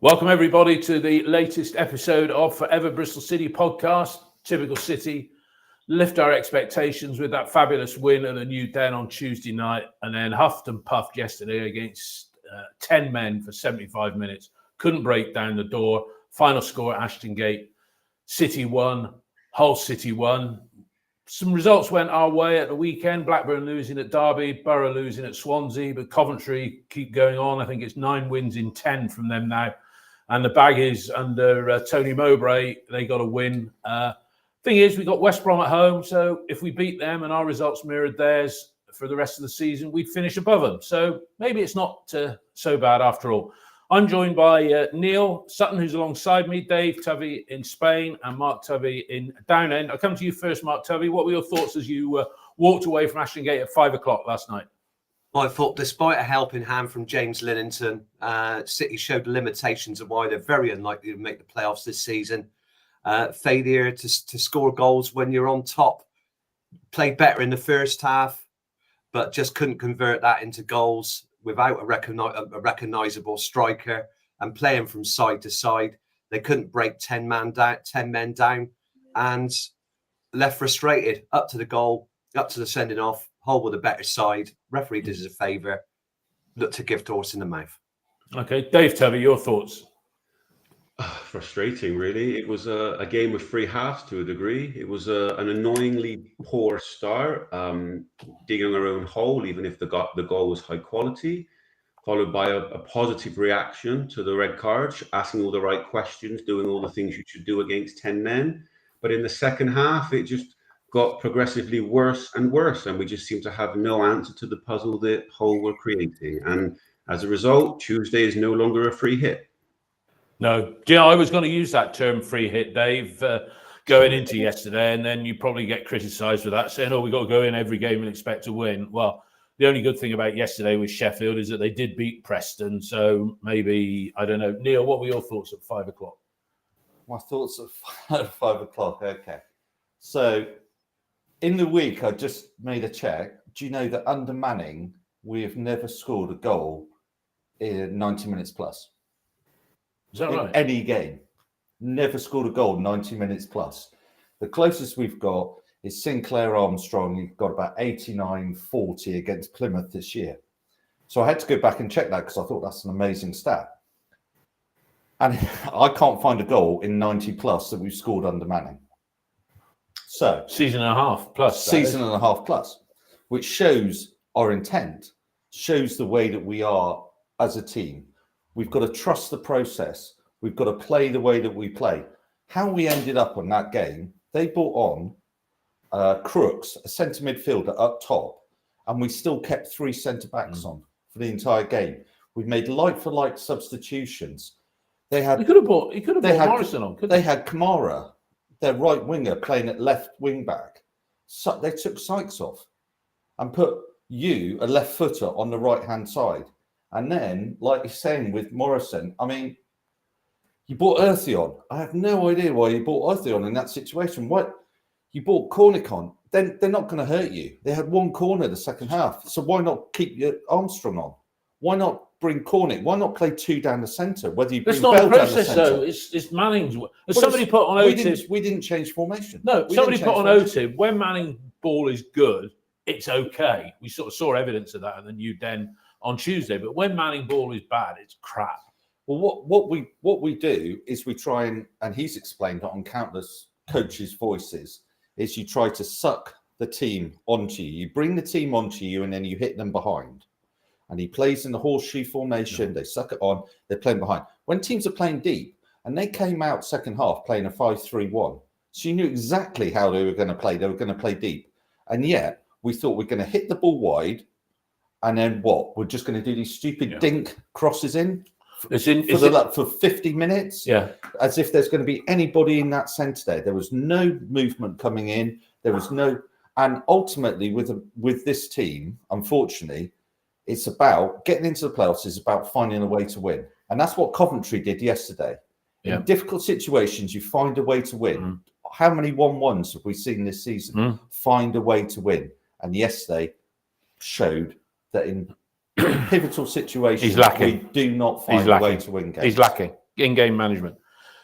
Welcome, everybody, to the latest episode of Forever Bristol City podcast. Typical City lift our expectations with that fabulous win at the New Den on Tuesday night, and then huffed and puffed yesterday against 10 men for 75 minutes. Couldn't break down the door. Final score at Ashton Gate. City won. Hull City won. Some results went our way at the weekend. Blackburn losing at Derby, Borough losing at Swansea, but Coventry keep going on. I think it's 9 wins in 10 from them now. And the bag is under Tony Mowbray. They got a win. Thing is, we got West Brom at home. So if we beat them and our results mirrored theirs for the rest of the season, we'd finish above them. So maybe it's not so bad after all. I'm joined by Neil Sutton, who's alongside me, Dave Tuvey in Spain, and Mark Tuvey in Downend. I'll come to you first, Mark Tuvey. What were your thoughts as you walked away from Ashton Gate at 5 o'clock last night? I thought, despite a helping hand from James Linnington, City showed the limitations of why they're very unlikely to make the playoffs this season. Failure to score goals when you're on top. Played better in the first half, but just couldn't convert that into goals without a recognisable striker and playing from side to side. They couldn't break 10 men down, and left frustrated up to the goal, up to the sending off. Hull with a better side. Referee did us a favour. Looked to give horse in the mouth. Okay, Dave Tuvey, your thoughts? Frustrating, really. It was a game of free halves to a degree. It was an annoyingly poor start, digging our own hole, even if the goal was high quality, followed by a positive reaction to the red card, asking all the right questions, doing all the things you should do against 10 men. But in the second half, it just got progressively worse and worse, and we just seem to have no answer to the puzzle that Hull were creating. And as a result, Tuesday is no longer a free hit. No. Do you know, I was going to use that term free hit, Dave, going into yesterday, and then you probably get criticised for that, saying, we've got to go in every game and expect to win. Well, the only good thing about yesterday with Sheffield is that they did beat Preston, so maybe, I don't know. Neil, what were your thoughts at 5 o'clock? My thoughts at 5 o'clock, okay. So, in the week, I just made a check. Do you know that under Manning, we have never scored a goal in 90 minutes plus? Is that right? In any game. Never scored a goal 90 minutes plus. The closest we've got is Sinclair Armstrong. You've got about 89-40 against Plymouth this year. So I had to go back and check that because I thought that's an amazing stat. And I can't find a goal in 90 plus that we've scored under Manning. So season and a half plus, which shows our intent, shows the way that we are as a team. We've got to trust the process. We've got to play the way that we play. How we ended up on that game, they brought on Crooks, a centre midfielder up top, and we still kept 3 centre backs on for the entire game. We've made like-for-like substitutions. He could have brought Morrison on. They had Kamara, their right winger, playing at left wing back. So they took Sykes off and put a left footer on the right hand side. And then, like you're saying with Morrison, I mean, you bought Earthy on. I have no idea why you bought Earthy on in that situation. What you bought Cornick on? Then they're not going to hurt you. They had 1 corner the second half, so why not keep your Armstrong on? Why not bring Cornick? Why not play 2 down the centre? Whether you bring Bell down the centre, though. It's Manning's. Somebody put on OTIB. We didn't change formation. No, somebody put on OTIB. When Manning ball is good, it's okay. We sort of saw evidence of that in the New Den on Tuesday. But when Manning ball is bad, it's crap. Well, what we do is we try and he's explained it on countless coaches' voices, is you try to suck the team onto you. You bring the team onto you and then you hit them behind. And he plays in the horseshoe formation. They suck it on. They're playing behind. When teams are playing deep, and they came out second half playing a 5-3-1, so you knew exactly how they were going to play. They were going to play deep. And yet, we thought we're going to hit the ball wide, and then what? We're just going to do these stupid dink crosses in for 50 minutes? Yeah. As if there's going to be anybody in that centre there. There was no movement coming in. There was no... And ultimately, with this team, unfortunately, it's about getting into the playoffs. It's about finding a way to win. And that's what Coventry did yesterday. Yeah. In difficult situations, you find a way to win. How many 1-1s have we seen this season? Find a way to win. And yesterday showed that in pivotal situations, we do not find a way to win games. He's lacking. in-game management.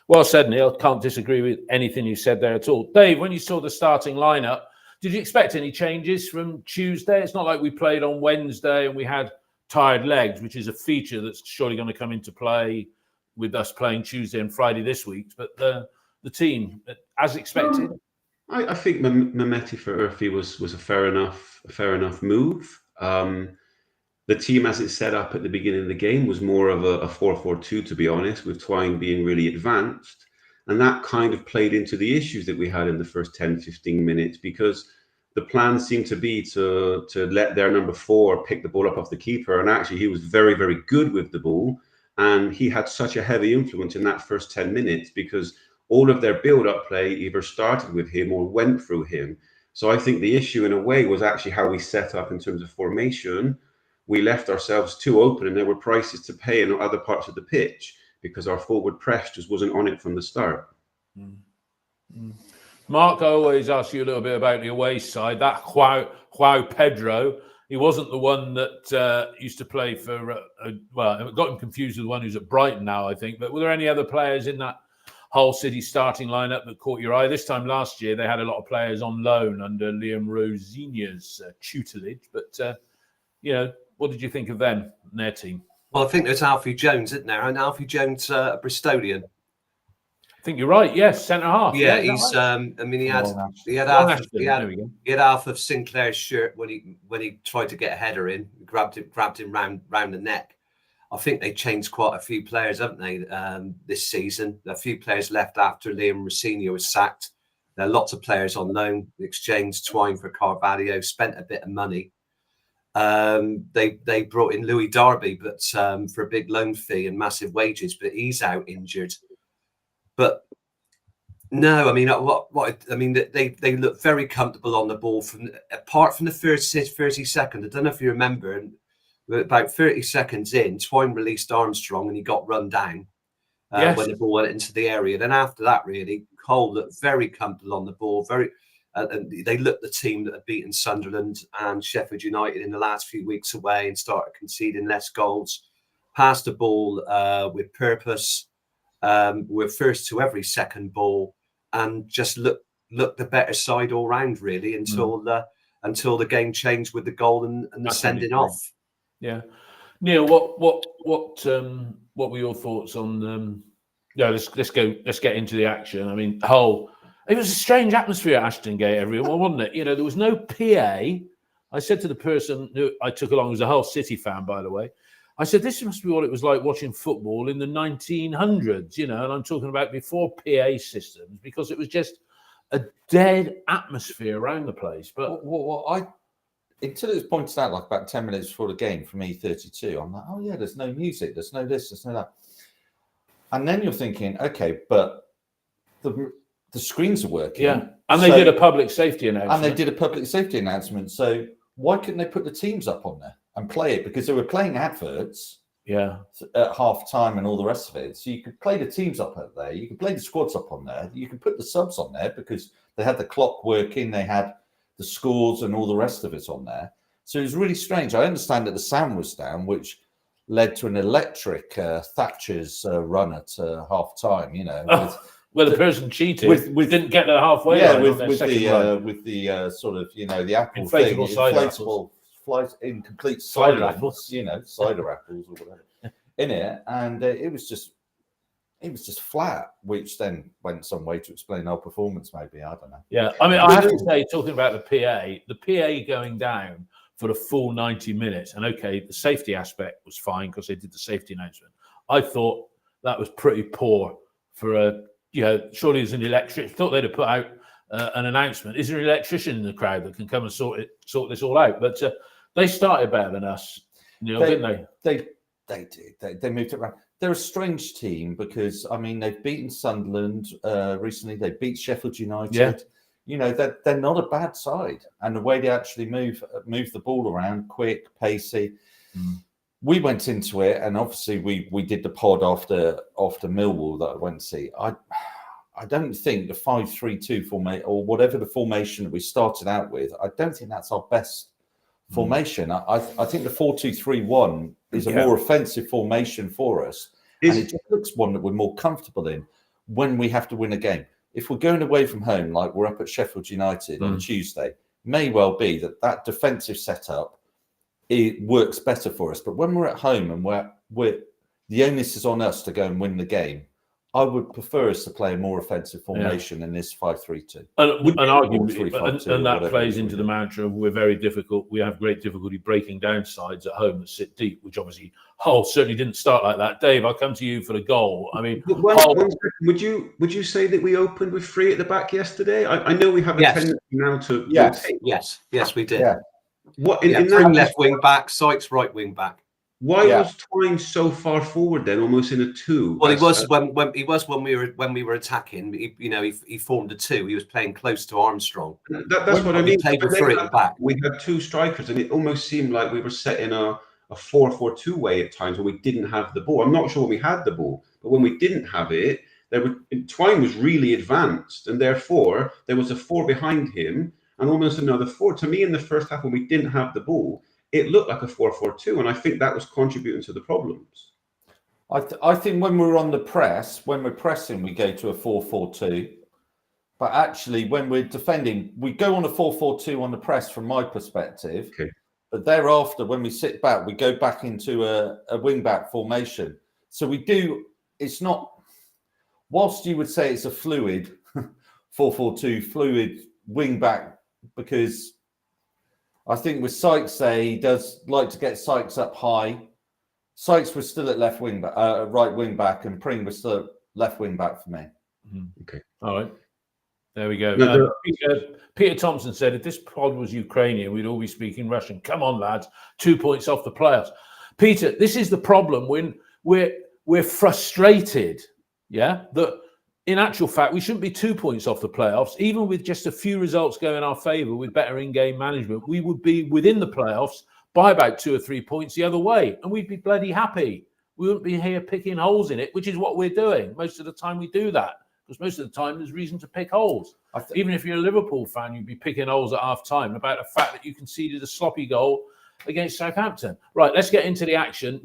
Well said, Neil. Can't disagree with anything you said there at all. Dave, when you saw the starting lineup, did you expect any changes from Tuesday? It's not like we played on Wednesday and we had tired legs, which is a feature that's surely going to come into play with us playing Tuesday and Friday this week. But the team, as expected. I think Mehmeti for Urfi was a fair enough move. The team, as it's set up at the beginning of the game, was more of a 4-4-2, to be honest, with Twine being really advanced. And that kind of played into the issues that we had in the first 10, 15 minutes, because the plan seemed to be to let their number 4 pick the ball up off the keeper. And actually, he was very, very good with the ball. And he had such a heavy influence in that first 10 minutes because all of their build-up play either started with him or went through him. So I think the issue in a way was actually how we set up in terms of formation. We left ourselves too open and there were prices to pay in other parts of the pitch because our forward press just wasn't on it from the start. Mark, I always ask you a little bit about the away side. That João Pedro, he wasn't the one that used to play for, well, it got him confused with the one who's at Brighton now, I think. But were there any other players in that Hull City starting lineup that caught your eye? This time last year, they had a lot of players on loan under Liam Rosenior's tutelage. But, what did you think of them and their team? Well, I think there's Alfie Jones, isn't there? And Alfie Jones, a Bristolian. I think you're right. Yes, centre half. Yeah, he's. Right? I mean, he had half of Sinclair's shirt when he tried to get a header in, grabbed him round the neck. I think they changed quite a few players, haven't they, this season? A few players left after Liam Rosenior was sacked. There are lots of players on loan, exchanged Twine for Carvalho, spent a bit of money. They brought in Louis Darby, but for a big loan fee and massive wages, but he's out injured. But no, I mean, they look very comfortable on the ball apart from the first 30 seconds. I don't know if you remember, and about 30 seconds in, Twine released Armstrong and he got run down when the ball went into the area. Then after that, really, Hull looked very comfortable on the ball. They looked the team that had beaten Sunderland and Sheffield United in the last few weeks away and started conceding less goals. Passed the ball with purpose. Were first to every second ball and just looked the better side all round, really, until the game changed with the goal and the sending off. Yeah, Neil, what were your thoughts on? Let's get into the action. I mean, Hull. It was a strange atmosphere at Ashton Gate, everyone, wasn't it? There was no PA. I said to the person who I took along, who was a Hull City fan, by the way, I said, this must be what it was like watching football in the 1900s, and I'm talking about before PA systems, because it was just a dead atmosphere around the place. But until it was pointed out like about 10 minutes before the game from E32, I'm like, oh yeah, there's no music, there's no this, there's no that. And then you're thinking, okay, but the screens are working. Yeah, and they did a public safety announcement. So why couldn't they put the teams up on there and play it? Because they were playing adverts at half time and all the rest of it. So you could play the teams up there. You could play the squads up on there. You could put the subs on there because they had the clock working. They had the scores and all the rest of it on there. So it was really strange. I understand that the sound was down, which led to an electric Thatcher's run at half time, Well, the person cheated. Didn't get there halfway. Yeah, with the sort of the Apple inflatable thing, cider inflatable flies incomplete cider apples, cider apples or whatever in it, and it was just flat, which then went some way to explain our performance. Maybe I don't know. Yeah, I mean, I have to say, talking about the PA going down for the full 90 minutes, and okay, the safety aspect was fine because they did the safety announcement. I thought that was pretty poor for a. Surely there's an electrician. Thought they'd have put out an announcement. Is there an electrician in the crowd that can come and sort this all out? But they started better than us, didn't they? They did. They moved it around. They're a strange team because they've beaten Sunderland recently. They beat Sheffield United. Yeah. They're not a bad side, and the way they actually move the ball around, quick, pacey. We went into it, and obviously we did the pod after Millwall that I went to see. I don't think the 5-3-2 formation or whatever the formation that we started out with, I don't think that's our best formation. I think the 4-2-3-1 is a more offensive formation for us. And it just looks one that we're more comfortable in when we have to win a game. If we're going away from home, like we're up at Sheffield United on Tuesday, may well be that defensive setup, it works better for us. But when we're at home and we're the onus is on us to go and win the game, I would prefer us to play a more offensive formation in this 5-3-2. And arguably, 3-5-2 and that or plays whatever. into the mantra of we're very difficult. We have great difficulty breaking down sides at home that sit deep, which obviously Hull certainly didn't start like that. Dave, I'll come to you for the goal. I mean, would you say that we opened with 3 at the back yesterday? I know we have a tendency now to rotate. Yes, we did. Yeah. What In in Pring that left wing back, Sykes right wing back. Why was Twine so far forward then, almost in a 2? Well, he was when we were attacking. He formed a 2. He was playing close to Armstrong. That's what I mean. Played with 3 at the back. We had 2 strikers, and it almost seemed like we were set in a 4-4-2 way at times when we didn't have the ball. I'm not sure when we had the ball, but when we didn't have it, Twine was really advanced, and therefore there was a 4 behind him and almost another 4. To me, in the first half when we didn't have the ball, it looked like a 4-4-2, and I think that was contributing to the problems. I think when we're on the press, when we're pressing, we go to a 4-4-2. But actually, when we're defending, we go on a 4-4-2 on the press from my perspective. Okay. But thereafter, when we sit back, we go back into a wing-back formation. So we do, it's not, whilst you would say it's a fluid 4-4-2, fluid wing-back, because I think with Sykes he does like to get Sykes up high. Sykes was still at left wing back, right wing back, and Pring was still at left wing back for me. Okay. all right. There we go. No, Peter Thompson said, if this pod was Ukrainian, we'd all be speaking Russian. Come on, lads. 2 points off the playoffs. Peter, this is the problem when we're frustrated, that in actual fact, we shouldn't be 2 points off the playoffs. Even with just a few results going in our favour with better in-game management, we would be within the playoffs by about 2 or 3 points the other way, and we'd be bloody happy. We wouldn't be here picking holes in it, which is what we're doing. Most of the time we do that, because most of the time there's reason to pick holes. Even if you're a Liverpool fan, you'd be picking holes at half-time about the fact that you conceded a sloppy goal against Southampton. Right, let's get into the action.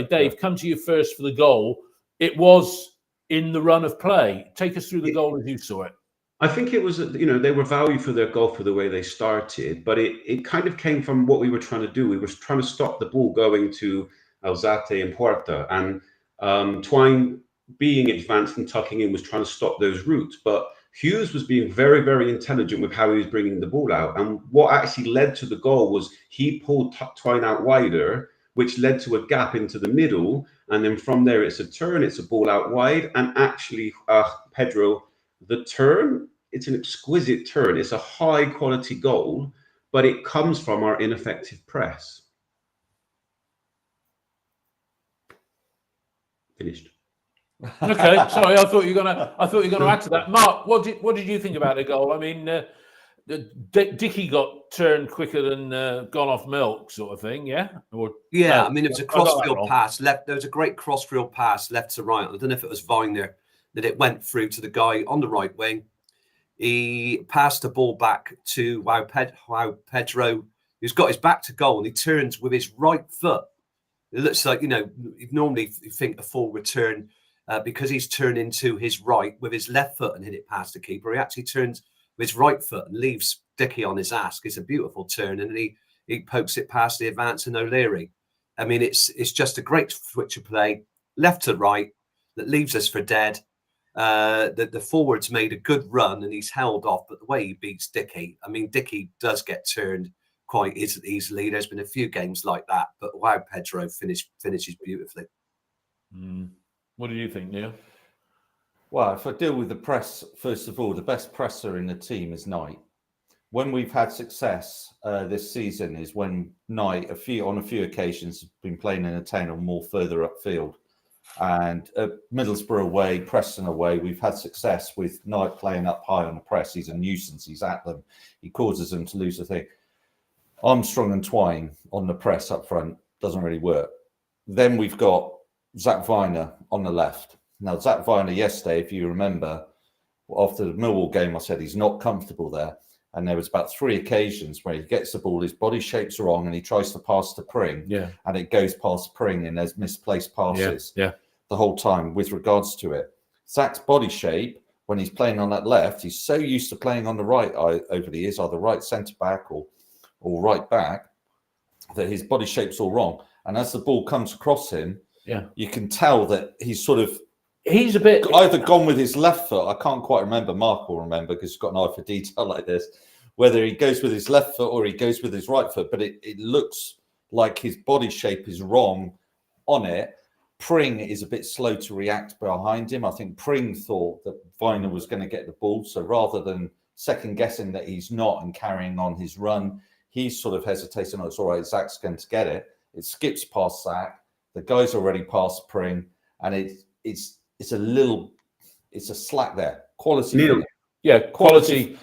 Dave, come to you first for the goal. It was in the run of play. Take us through the goal as you saw it. I think it was, they were valued for their goal for the way they started, but it kind of came from what we were trying to do. We were trying to stop the ball going to Alzate and Puerta, and Twine, being advanced and tucking in, was trying to stop those routes. But Hughes was being very, very intelligent with how he was bringing the ball out. And what actually led to the goal was he pulled Twine out wider, which led to a gap into the middle. And then from there, it's a turn, it's a ball out wide. And actually, Pedro, the turn, it's an exquisite turn. It's a high quality goal, but it comes from our ineffective press. Finished. Okay, sorry, I thought you were gonna add to that. Mark, what did you think about the goal? I mean, Dickey got turned quicker than gone off milk, sort of thing, yeah? I mean, it was a crossfield pass left. There was a great crossfield pass left to right. I don't know if it was Viner that it went through to the guy on the right wing. He passed the ball back to Pedro, who's got his back to goal, and he turns with his right foot. It looks like, normally you think a full return because he's turned into his right with his left foot and hit it past the keeper. He actually turns with his right foot and leaves Dickey on his ass. It's a beautiful turn, and he pokes it past the advance and O'Leary. I mean, it's just a great switch of play, left to right, that leaves us for dead. The forward's made a good run and he's held off, but the way he beats Dickey, I mean, Dickey does get turned quite easily. There's been a few games like that, but wow, Pedro finishes beautifully. What do you think, Neil? Well, if I deal with the press, first of all, the best presser in the team is Knight. When we've had success this season is when Knight, on a few occasions, has been playing in a town or more further upfield. And Middlesbrough away, Preston away, we've had success with Knight playing up high on the press. He's a nuisance. He's at them. He causes them to lose the thing. Armstrong and Twine on the press up front doesn't really work. Then we've got Zach Viner on the left. Now, Zach Viner yesterday, if you remember, after the Millwall game, I said he's not comfortable there. And there was about 3 occasions where he gets the ball, his body shape's wrong, and he tries to pass to Pring. Yeah. And it goes past Pring, and there's misplaced passes. Yeah. the whole time with regards to it. Zach's body shape, when he's playing on that left, he's so used to playing on the right over the years, either right centre back or right back, that his body shape's all wrong. And as the ball comes across him, you can tell that he's a bit either gone with his left foot. I can't quite remember. Mark will remember because he's got an eye for detail like this, whether he goes with his left foot or he goes with his right foot. But it looks like his body shape is wrong on it. Pring is a bit slow to react behind him. I think Pring thought that Viner was going to get the ball. So rather than second guessing that he's not and carrying on his run, he's sort of hesitating. Oh, it's all right, Zach's going to get it. It skips past Zach. The guy's already past Pring. And it's a slack there. Quality. Neil. Quality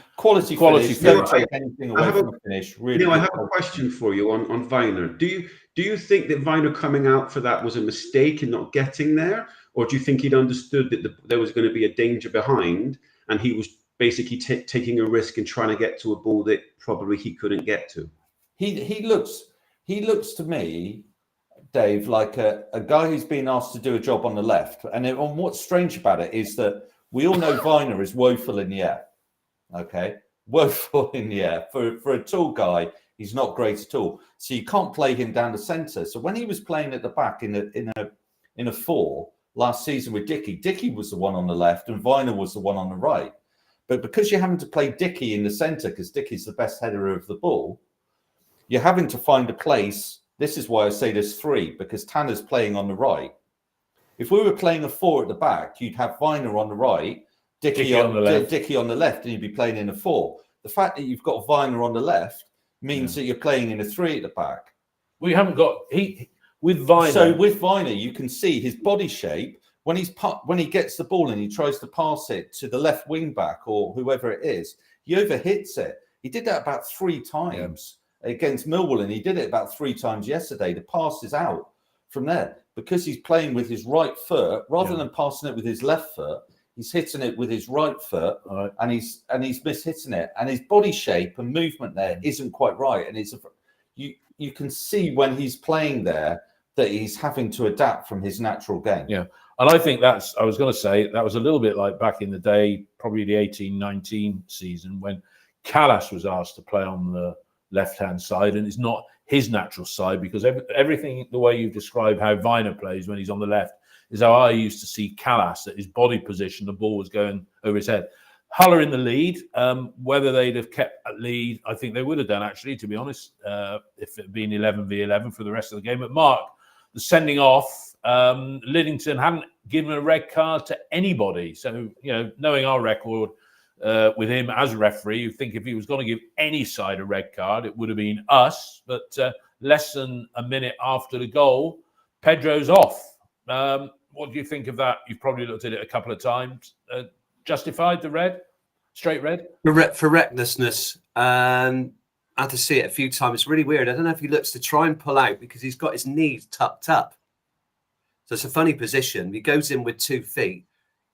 finish. Neil, Don't take anything away from the finish. Really, Neil, I have a question for you on Viner. Do you think that Viner coming out for that was a mistake in not getting there, or do you think he'd understood that there was going to be a danger behind, and he was basically taking a risk and trying to get to a ball that probably he couldn't get to? He looks to me, Dave, like a guy who's been asked to do a job on the left. And what's strange about it is that we all know Viner is woeful in the air. Okay, woeful in the air. For a tall guy, he's not great at all. So you can't play him down the centre. So when he was playing at the back in a 4 last season with Dickey was the one on the left and Viner was the one on the right. But because you're having to play Dickey in the centre, because Dickey's the best header of the ball, you're having to find a place. This is why I say there's 3, because Tanner's playing on the right. If we were playing a 4 at the back, you'd have Viner on the right, Dickey on the left, and you'd be playing in a 4. The fact that you've got Viner on the left means that you're playing in a 3 at the back. We haven't got with Viner. So with Viner, you can see his body shape when he gets the ball and he tries to pass it to the left wing back or whoever it is, he overhits it. He did that about 3 times against Millwall, and he did it about 3 times yesterday. The pass is out from there because he's playing with his right foot rather than passing it with his left foot. He's hitting it with his right foot, and he's mishitting it. And his body shape and movement there isn't quite right. And you can see when he's playing there that he's having to adapt from his natural game. Yeah, and I think I was going to say that was a little bit like back in the day, probably the 18-19 season when Callas was asked to play on the left-hand side, and it's not his natural side because everything the way you've described how Viner plays when he's on the left is how I used to see Callas at his body position. The ball was going over his head. Hull are in the lead. Whether they'd have kept that lead, I think they would have done, actually, to be honest, if it had been 11v11 for the rest of the game. But Mark, the sending off, Liddington hadn't given a red card to anybody. So, knowing our record with him as a referee, you think if he was going to give any side a red card, it would have been us. But less than a minute after the goal, Pedro's off. What do you think of that? You've probably looked at it a couple of times. Justified the red? Straight red? For recklessness. I had to see it a few times. It's really weird. I don't know if he looks to try and pull out because he's got his knees tucked up. So it's a funny position. He goes in with 2 feet,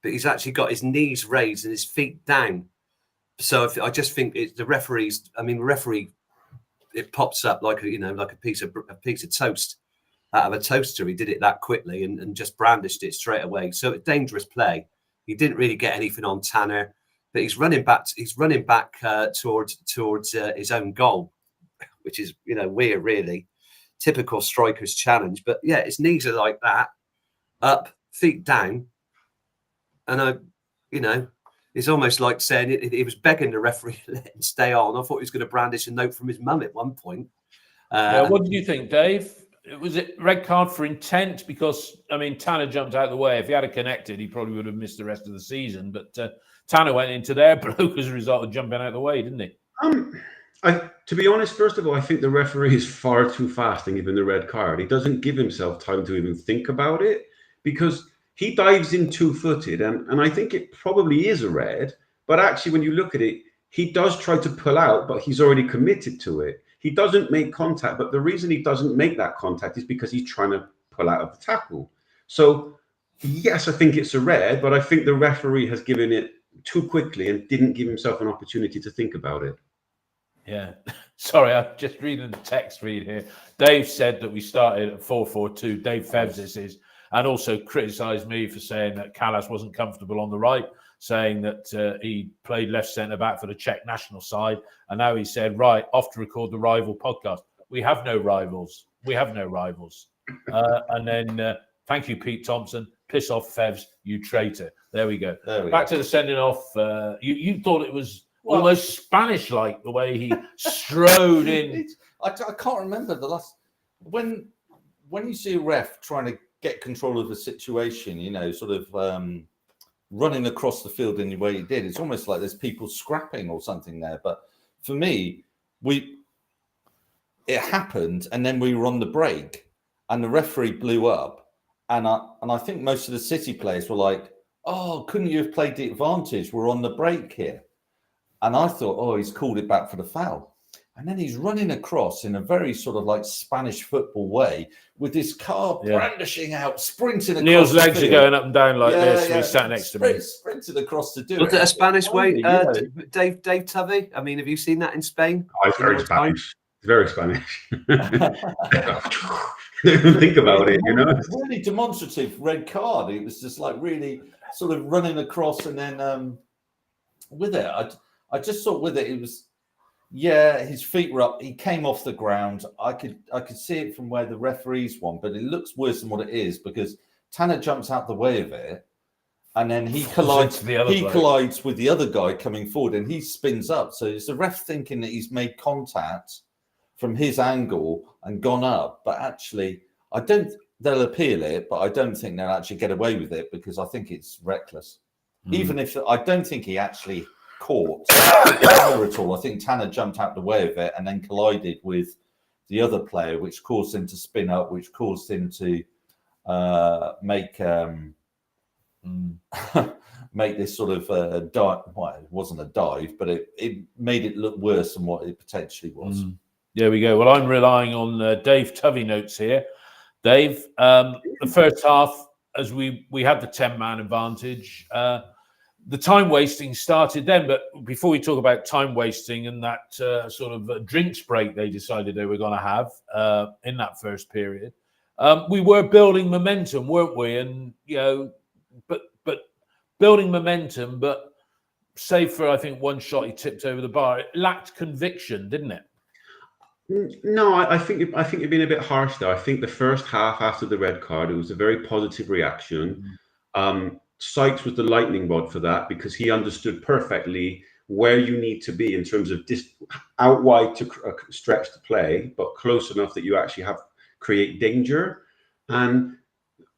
but he's actually got his knees raised and his feet down. So I just think the referee, it pops up like a piece of toast out of a toaster. He did it that quickly and just brandished it straight away. So it's dangerous play. He didn't really get anything on Tanner, but he's running back towards his own goal, which is weird, really. Typical striker's challenge. But yeah, his knees are like that, up, feet down, and it's almost like saying he was begging the referee to let him stay on. I thought he was going to brandish a note from his mum at one point. What did you think, Dave? Was it red card for intent? Because, Tanner jumped out of the way. If he had connected, he probably would have missed the rest of the season. But Tanner went into their bloke as a result of jumping out of the way, didn't he? To be honest, first of all, I think the referee is far too fast in giving the red card. He doesn't give himself time to even think about it because he dives in 2-footed. And I think it probably is a red. But actually, when you look at it, he does try to pull out, but he's already committed to it. He doesn't make contact, but the reason he doesn't make that contact is because he's trying to pull out of the tackle. So, yes, I think it's a red, but I think the referee has given it too quickly and didn't give himself an opportunity to think about it. Yeah. Sorry, I'm just reading the text read here. Dave said that we started at 4-4-2. Dave Febbs, this is. and also criticised me for saying that Callas wasn't comfortable on the right, saying that he played left centre back for the Czech national side, and now he said, right, off to record the rival podcast. We have no rivals. We have no rivals. And then thank you, Pete Thompson. Piss off, Fevs, you traitor. There we go. Back to the sending off. You thought it was almost Spanish-like the way he strode in. I can't remember the last when you see a ref trying to get control of the situation, you know, sort of running across the field in the way he did. It's almost like there's people scrapping or something there. But for me, it happened, and then we were on the break, and the referee blew up, and I think most of the City players were like, "Oh, couldn't you have played the advantage? We're on the break here." And I thought, "Oh, he's called it back for the foul." And then he's running across in a very sort of like Spanish football way with his car brandishing out, sprinting across. Neil's the legs field. are going up and down like this. He's sat next to me. Sprinted across to do Was it a Spanish way, Yeah. Dave Tubby? I mean, have you seen that in Spain? It's very Spanish. It's very Spanish. Think about it, you know. Really demonstrative red card. It was just like really sort of running across, and then with it, I just thought with it was, his feet were up. He came off the ground. I could see it from where the referees won, but it looks worse than what it is because Tanner jumps out the way of it, and then he collides. Collides with the other guy coming forward, and he spins up. So it's the ref thinking that he's made contact from his angle and gone up, but actually, they'll appeal it, but I don't think they'll actually get away with it because I think it's reckless. Even if I don't think he actually caught Tanner at all. I think Tanner jumped out the way of it and then collided with the other player, which caused him to spin up, which caused him to make make this sort of dive. Well, it wasn't a dive, but it made it look worse than what it potentially was. There we go. Well, I'm relying on Dave Tuvey notes here. Dave, the first half, as we had the 10-man advantage, the time wasting started then. But before we talk about time wasting and that sort of drinks break they decided they were going to have in that first period, we were building momentum, weren't we? And but building momentum, but save for I think one shot he tipped over the bar, it lacked conviction, didn't it? No, I think you're being a bit harsh there. I think the first half after the red card, it was a very positive reaction. Sykes was the lightning rod for that because he understood perfectly where you need to be in terms of out wide to stretch the play, but close enough that you actually create danger. And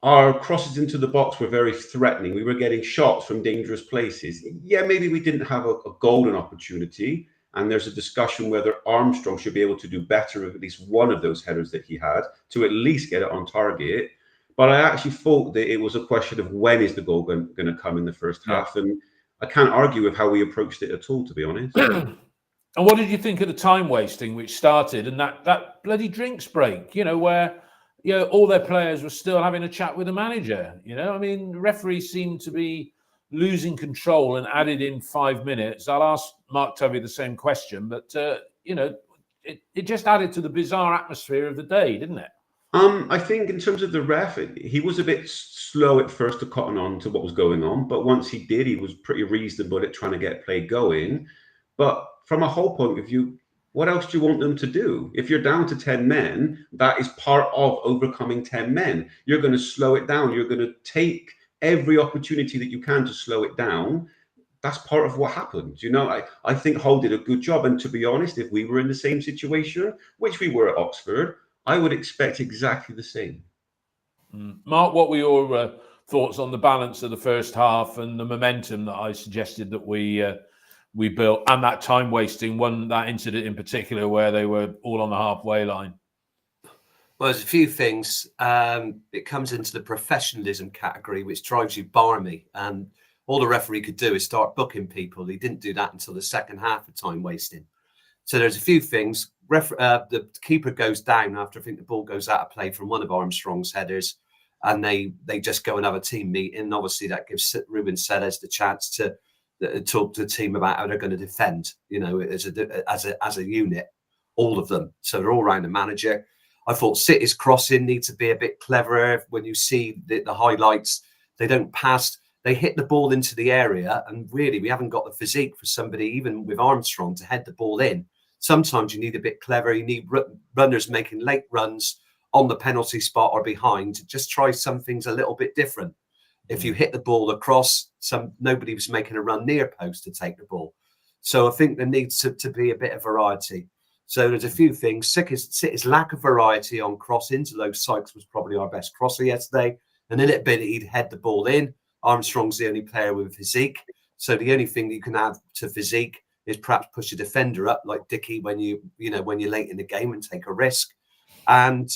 our crosses into the box were very threatening. We were getting shots from dangerous places. Yeah, maybe we didn't have a golden opportunity. And there's a discussion whether Armstrong should be able to do better with at least one of those headers that he had to at least get it on target. But I actually thought that it was a question of when is the goal going to come in the first half. And I can't argue with how we approached it at all, to be honest. And what did you think of the time wasting which started and that bloody drinks break, where all their players were still having a chat with the manager? I mean, referees seemed to be losing control and added in 5 minutes. I'll ask Mark Tuvey the same question, but it just added to the bizarre atmosphere of the day, didn't it? I think in terms of the ref, he was a bit slow at first to cotton on to what was going on, but once he did, he was pretty reasonable at trying to get play going. But from a whole point of view, what else do you want them to do? If you're down to 10 men, that is part of overcoming 10 men. You're going to slow it down. You're going to take every opportunity that you can to slow it down. That's part of what happened. I think Hull did a good job. And to be honest, if we were in the same situation, which we were at Oxford, I would expect exactly the same. Mark, what were your thoughts on the balance of the first half and the momentum that I suggested that we built, and that time wasting, that incident in particular where they were all on the halfway line? Well, there's a few things. It comes into the professionalism category, which drives you barmy. And all the referee could do is start booking people. He didn't do that until the second half of time wasting. So there's a few things. The keeper goes down after I think the ball goes out of play from one of Armstrong's headers, and they just go and have a team meeting. Obviously, that gives Ruben Sellers the chance to talk to the team about how they're going to defend. As a unit, all of them. So they're all around the manager. I thought City's crossing needs to be a bit cleverer. When you see the highlights, they don't pass. They hit the ball into the area, and really, we haven't got the physique for somebody, even with Armstrong, to head the ball in. Sometimes you need a bit clever. You need runners making late runs on the penalty spot or behind to just try some things a little bit different. If you hit the ball across, nobody was making a run near post to take the ball. So I think there needs to be a bit of variety. So there's a few things. City's lack of variety on crossings. Although Sykes was probably our best crosser yesterday, and in it, he'd head the ball in. Armstrong's the only player with physique. So the only thing that you can add to physique is perhaps push a defender up like Dickey when you're late in the game and take a risk, and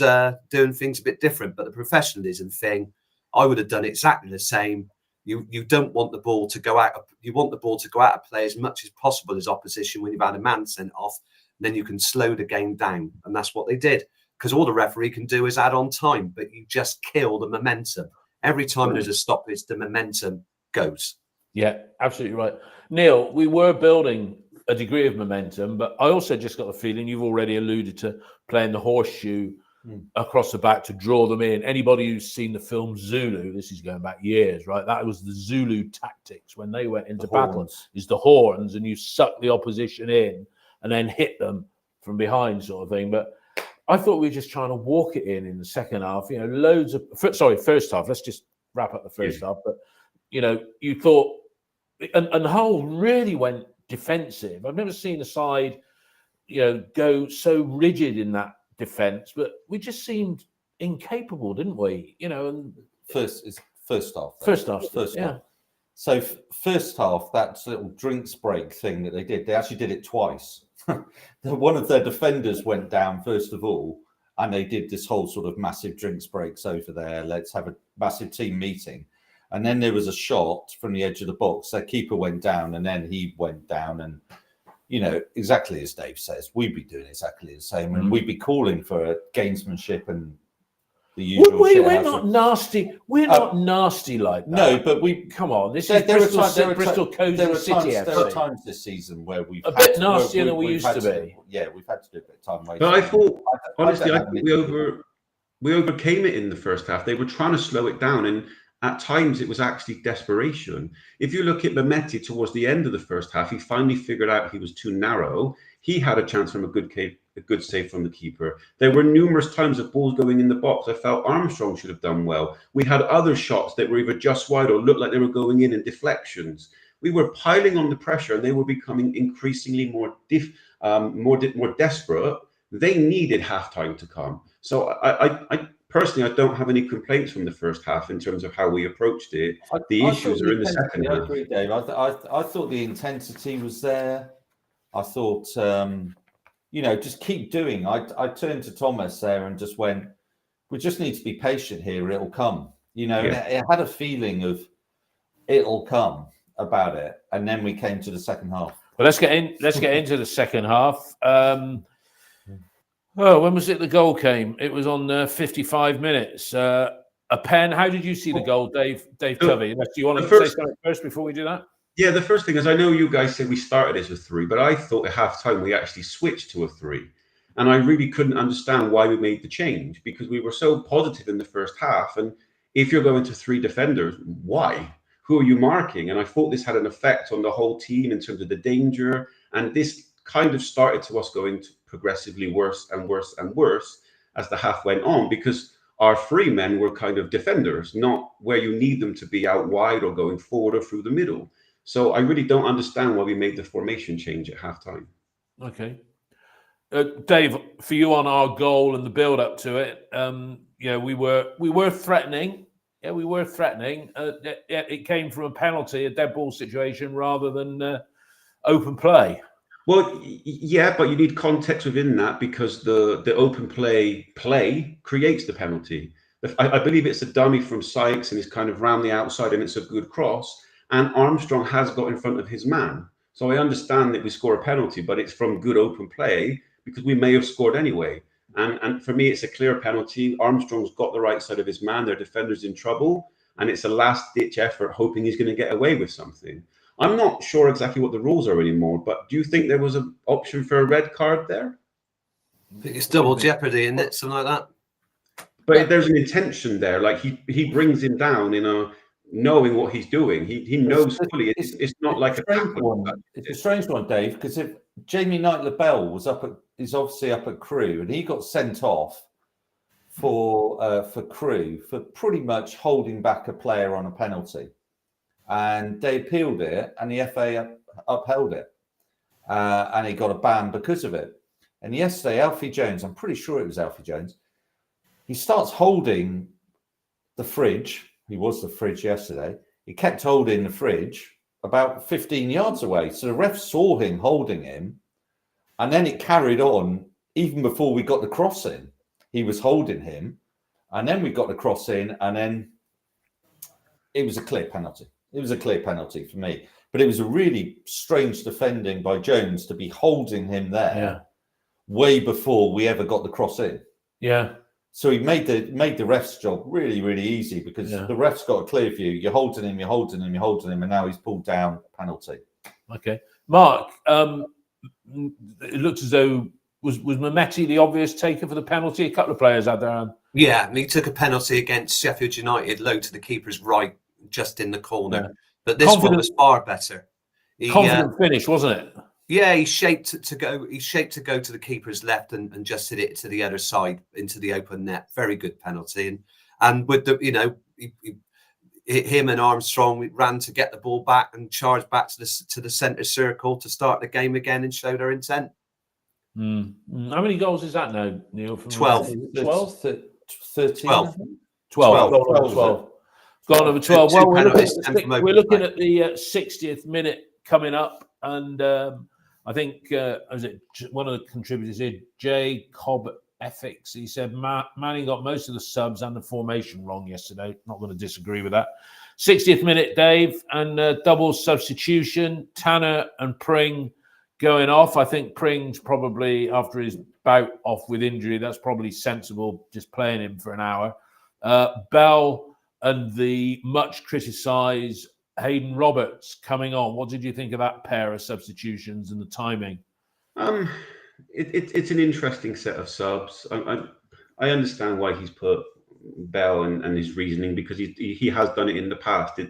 doing things a bit different. But the professionalism thing, I would have done exactly the same. You don't want the ball to go out. You want the ball to go out of play as much as possible as opposition when you've had a man sent off. Then you can slow the game down, and that's what they did. Because all the referee can do is add on time, but you just kill the momentum. Every time there's a stoppage, the momentum goes. Yeah, absolutely right. Neil, we were building a degree of momentum, but I also just got the feeling you've already alluded to playing the horseshoe across the back to draw them in. Anybody who's seen the film Zulu, this is going back years, right? That was the Zulu tactics when they went into battle, is the horns, and you suck the opposition in and then hit them from behind, sort of thing. But I thought we were just trying to walk it in the second half. First half. Let's just wrap up the first half. But, you thought, and Hull really went defensive. I've never seen a side, go so rigid in that defence, but we just seemed incapable, didn't we? And First half. First half. So first half, that little drinks break thing that they did, they actually did it twice. One of their defenders went down first of all, and they did this whole sort of massive drinks breaks over there. Let's have a massive team meeting. And then there was a shot from the edge of the box. Their keeper went down, and then he went down. And, exactly as Dave says, we'd be doing exactly the same. And we'd be calling for gamesmanship and the usual. We're not nasty. We're not nasty like that. No, but come on. This is Bristol Cozy City. There are times this season where we've a bit nastier than we used to be. Yeah, we've had to do a bit of time wasting. But I thought, honestly, I think we overcame it in the first half. They were trying to slow it down, and at times it was actually desperation. If you look at Mehmeti towards the end of the first half, he finally figured out he was too narrow. He had a chance from a good save from the keeper. There were numerous times of balls going in the box. I felt Armstrong should have done well. We had other shots that were either just wide or looked like they were going in deflections. We were piling on the pressure, and they were becoming increasingly more desperate. They needed halftime to come. So I personally, I don't have any complaints from the first half in terms of how we approached it. The issues are in the second half. I agree, Dave. I thought the intensity was there. I thought, just keep doing. I turned to Thomas there and just went, we just need to be patient here. It'll come. It had a feeling of it'll come about it. And then we came to the second half. Well, let's get into the second half. When was it the goal came? It was on 55 minutes. A pen. How did you see the goal, Dave Covey? Do you want to say something first before we do that? Yeah, the first thing is, I know you guys said we started as a 3, but I thought at halftime we actually switched to a 3. And I really couldn't understand why we made the change, because we were so positive in the first half. And if you're going to 3 defenders, why? Who are you marking? And I thought this had an effect on the whole team in terms of the danger. And this kind of started to us going to progressively worse and worse and worse as the half went on, because our 3 men were kind of defenders, not where you need them to be out wide or going forward or through the middle. So I really don't understand why we made the formation change at halftime. Okay. Dave, for you on our goal and the build up to it, we were threatening. Yeah, we were threatening. It came from a penalty, a dead ball situation, rather than open play. Well, yeah, but you need context within that, because the open play creates the penalty. I believe it's a dummy from Sykes, and it's kind of round the outside, and it's a good cross. And Armstrong has got in front of his man. So I understand that we score a penalty, but it's from good open play, because we may have scored anyway. And for me, it's a clear penalty. Armstrong's got the right side of his man. Their defender's in trouble. And it's a last-ditch effort, hoping he's going to get away with something. I'm not sure exactly what the rules are anymore, but do you think there was an option for a red card there? It's double jeopardy, isn't it? Something like that. But there's an intention there. Like he brings him down in a knowing what he's doing. He knows fully. It's not like a strange one. It's a strange one, Dave, because if Jamie Knight-Labelle is obviously up at Crewe, and he got sent off for Crewe for pretty much holding back a player on a penalty, and they appealed it, and the FA upheld it, and he got a ban because of it. And yesterday, Alfie Jones, I'm pretty sure it was Alfie Jones, he starts holding the fridge. He was the fridge yesterday. He kept holding the fridge about 15 yards away. So the ref saw him holding him. And then it carried on even before we got the cross in. He was holding him. And then we got the cross in. And then it was a clear penalty. It was a clear penalty for me. But it was a really strange defending by Jones to be holding him there way before we ever got the cross in. Yeah. So he made the ref's job really, really easy because the ref's got a clear view. You're holding him, and now he's pulled down penalty. Okay. Mark, it looks as though was Mehmeti the obvious taker for the penalty? A couple of players had their hand. Yeah, and he took a penalty against Sheffield United, low to the keeper's right, just in the corner. Yeah. But this one was far better. Confident finish, wasn't it? Yeah, he shaped to go to the keeper's left and just hit it to the other side into the open net. Very good penalty. And with the him and Armstrong ran to get the ball back and charged back to the centre circle to start the game again and show their intent. How many goals is that now, Neil? 12. 12? 13. 12. 12. Gone over 12. Well, we're looking at the 60th minute coming up, and I think was it one of the contributors here, Jay Cobb Ethics. He said Manning got most of the subs and the formation wrong yesterday. Not going to disagree with that. 60th minute, Dave, and double substitution. Tanner and Pring going off. I think Pring's probably, after his bout off with injury, that's probably sensible, just playing him for an hour. Bell and the much criticised Hayden Roberts coming on. What did you think of that pair of substitutions and the timing? It's an interesting set of subs. I understand why he's put Bell and his reasoning, because he has done it in the past.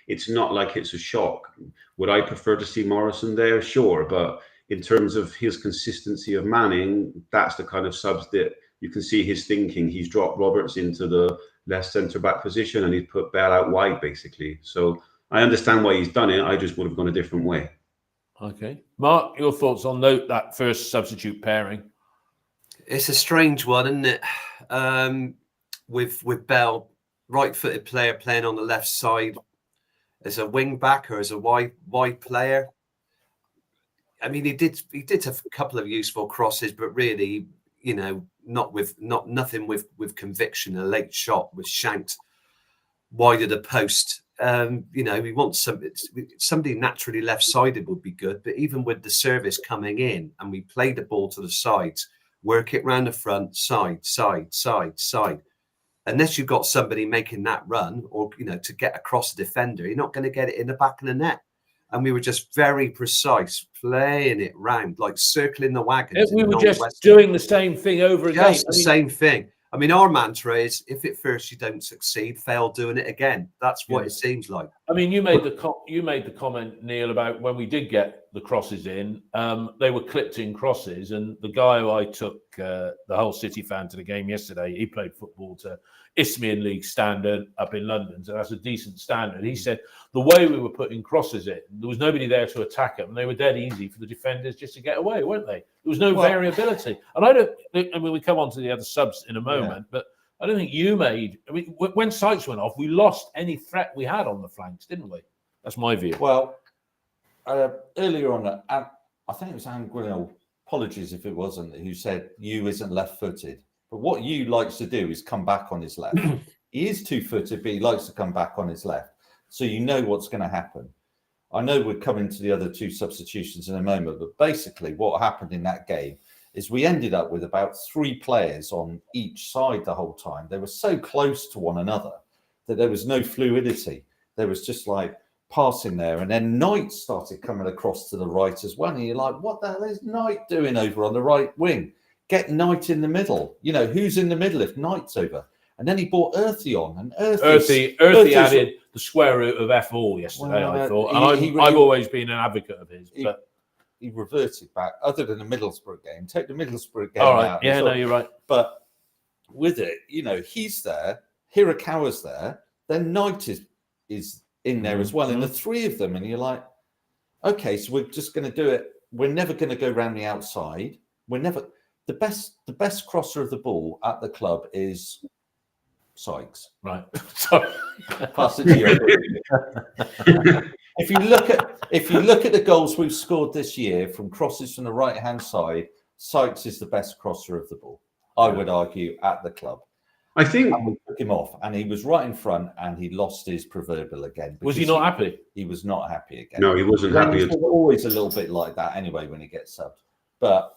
It's not like it's a shock. Would I prefer to see Morrison there? Sure, but in terms of his consistency of Manning, that's the kind of subs that you can see his thinking. He's dropped Roberts into the left centre back position and he's put Bell out wide, basically. So I understand why he's done it. I just would have gone a different way. Okay. Mark, your thoughts on that first substitute pairing? It's a strange one, isn't it? With Bell, right-footed player playing on the left side as a wing back or as a wide player. I mean, he did have a couple of useful crosses, but really, nothing with conviction. A late shot was shanked wide of the post. He wants somebody naturally left-sided would be good, but even with the service coming in and we play the ball to the sides, work it round the front, side. Unless you've got somebody making that run or, to get across the defender, you're not going to get it in the back of the net. And we were just very precise, playing it round, like circling the wagons. We were just doing the same thing over again. Just the same thing. I mean, our mantra is, if at first you don't succeed, fail doing it again. That's what it seems like. I mean, you made the comment, Neil, about when we did get the crosses in, they were clipped in crosses, and the guy who I took the whole City fan to the game yesterday, he played football to Isthmian League standard up in London, so that's a decent standard. He said the way we were putting crosses in, there was nobody there to attack them, and they were dead easy for the defenders just to get away, weren't they? There was no variability. And we come on to the other subs in a moment, but I don't think when Sykes went off, we lost any threat we had on the flanks, didn't we? That's my view. Well, earlier on, I think it was Anguilla, apologies if it wasn't, who said you isn't left-footed. But what you likes to do is come back on his left. He is two-footed, but he likes to come back on his left. So you know what's going to happen. I know we're coming to the other two substitutions in a moment, but basically what happened in that game is we ended up with about 3 players on each side the whole time. They were so close to one another that there was no fluidity. There was just like passing there. And then Knight started coming across to the right as well. And you're like, what the hell is Knight doing over on the right wing? get Knight in the middle. You know, who's in the middle if Knight's over? And then he brought Earthy on, and Earthy added the square root of F all yesterday, I thought. And I've always been an advocate of his. But he reverted back, other than the Middlesbrough game. Take the Middlesbrough game all right. out. Yeah, no, you're right. But with it, you know, he's there, Hirakawa's there, then Knight is in there as well, and the three of them, and you're like, okay, so we're just going to do it. We're never going to go around the outside. The best crosser of the ball at the club is Sykes. Right. Sorry. Pass it to you. If you look at the goals we've scored this year from crosses from the right hand side, Sykes is the best crosser of the ball, I would argue, at the club. I think we took him off, and he was right in front, and he lost his proverbial again. Was he not happy? He was not happy again. No, he wasn't happy. He's always a little bit like that anyway when he gets subbed. But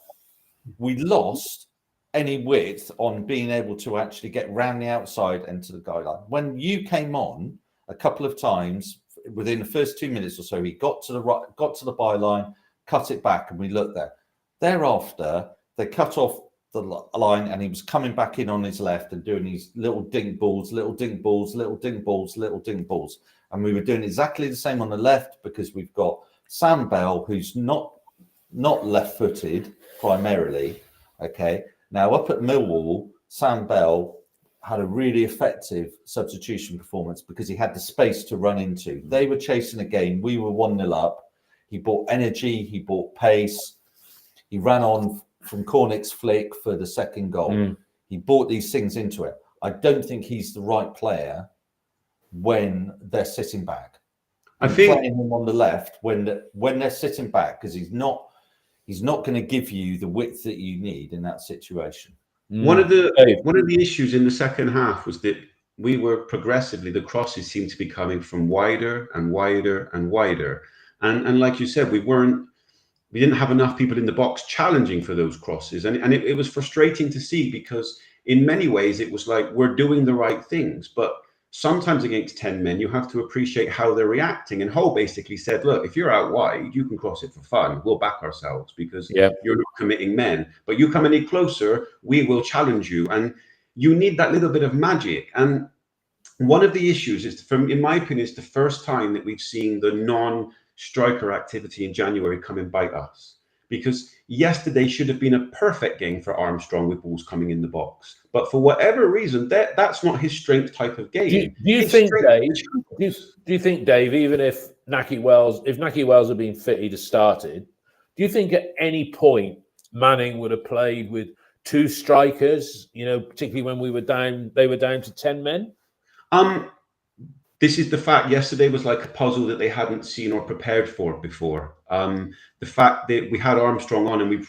we lost any width on being able to actually get round the outside and to the guideline. When you came on a couple of times within the first 2 minutes or so, he got to the right, got to the byline, cut it back, and we looked there. Thereafter, they cut off the line, and he was coming back in on his left and doing these little dink balls, little dink balls, little dink balls, little dink balls. And we were doing exactly the same on the left because we've got Sam Bell, who's not left-footed primarily. Okay. Now up at Millwall, Sam Bell had a really effective substitution performance because he had the space to run into. They were chasing a game. We were 1-0 up. He brought energy. He brought pace. He ran on from Cornick's flick for the second goal. He brought these things into it. I don't think he's the right player when they're sitting back. I think playing him on the left when they're sitting back, because he's not going to give you the width that you need in that situation. One of the issues in the second half was that we were progressively, the crosses seemed to be coming from wider and wider and wider. And like you said, we didn't have enough people in the box challenging for those crosses. And it was frustrating to see, because in many ways it was like we're doing the right things, but sometimes against 10 men, you have to appreciate how they're reacting. And Hull basically said, look, if you're out wide, you can cross it for fun. We'll back ourselves because you're not committing men. But you come any closer, we will challenge you. And you need that little bit of magic. And one of the issues is, in my opinion, it's the first time that we've seen the non-striker activity in January come and bite us. Because yesterday should have been a perfect game for Armstrong with balls coming in the box. But for whatever reason, that's not his strength type of game. Do you think, Dave, even if Nahki Wells had been fit, he'd have started, do you think at any point Manning would have played with two strikers, particularly when they were down to 10 men? This is the fact yesterday was like a puzzle that they hadn't seen or prepared for before. The fact that we had Armstrong on and we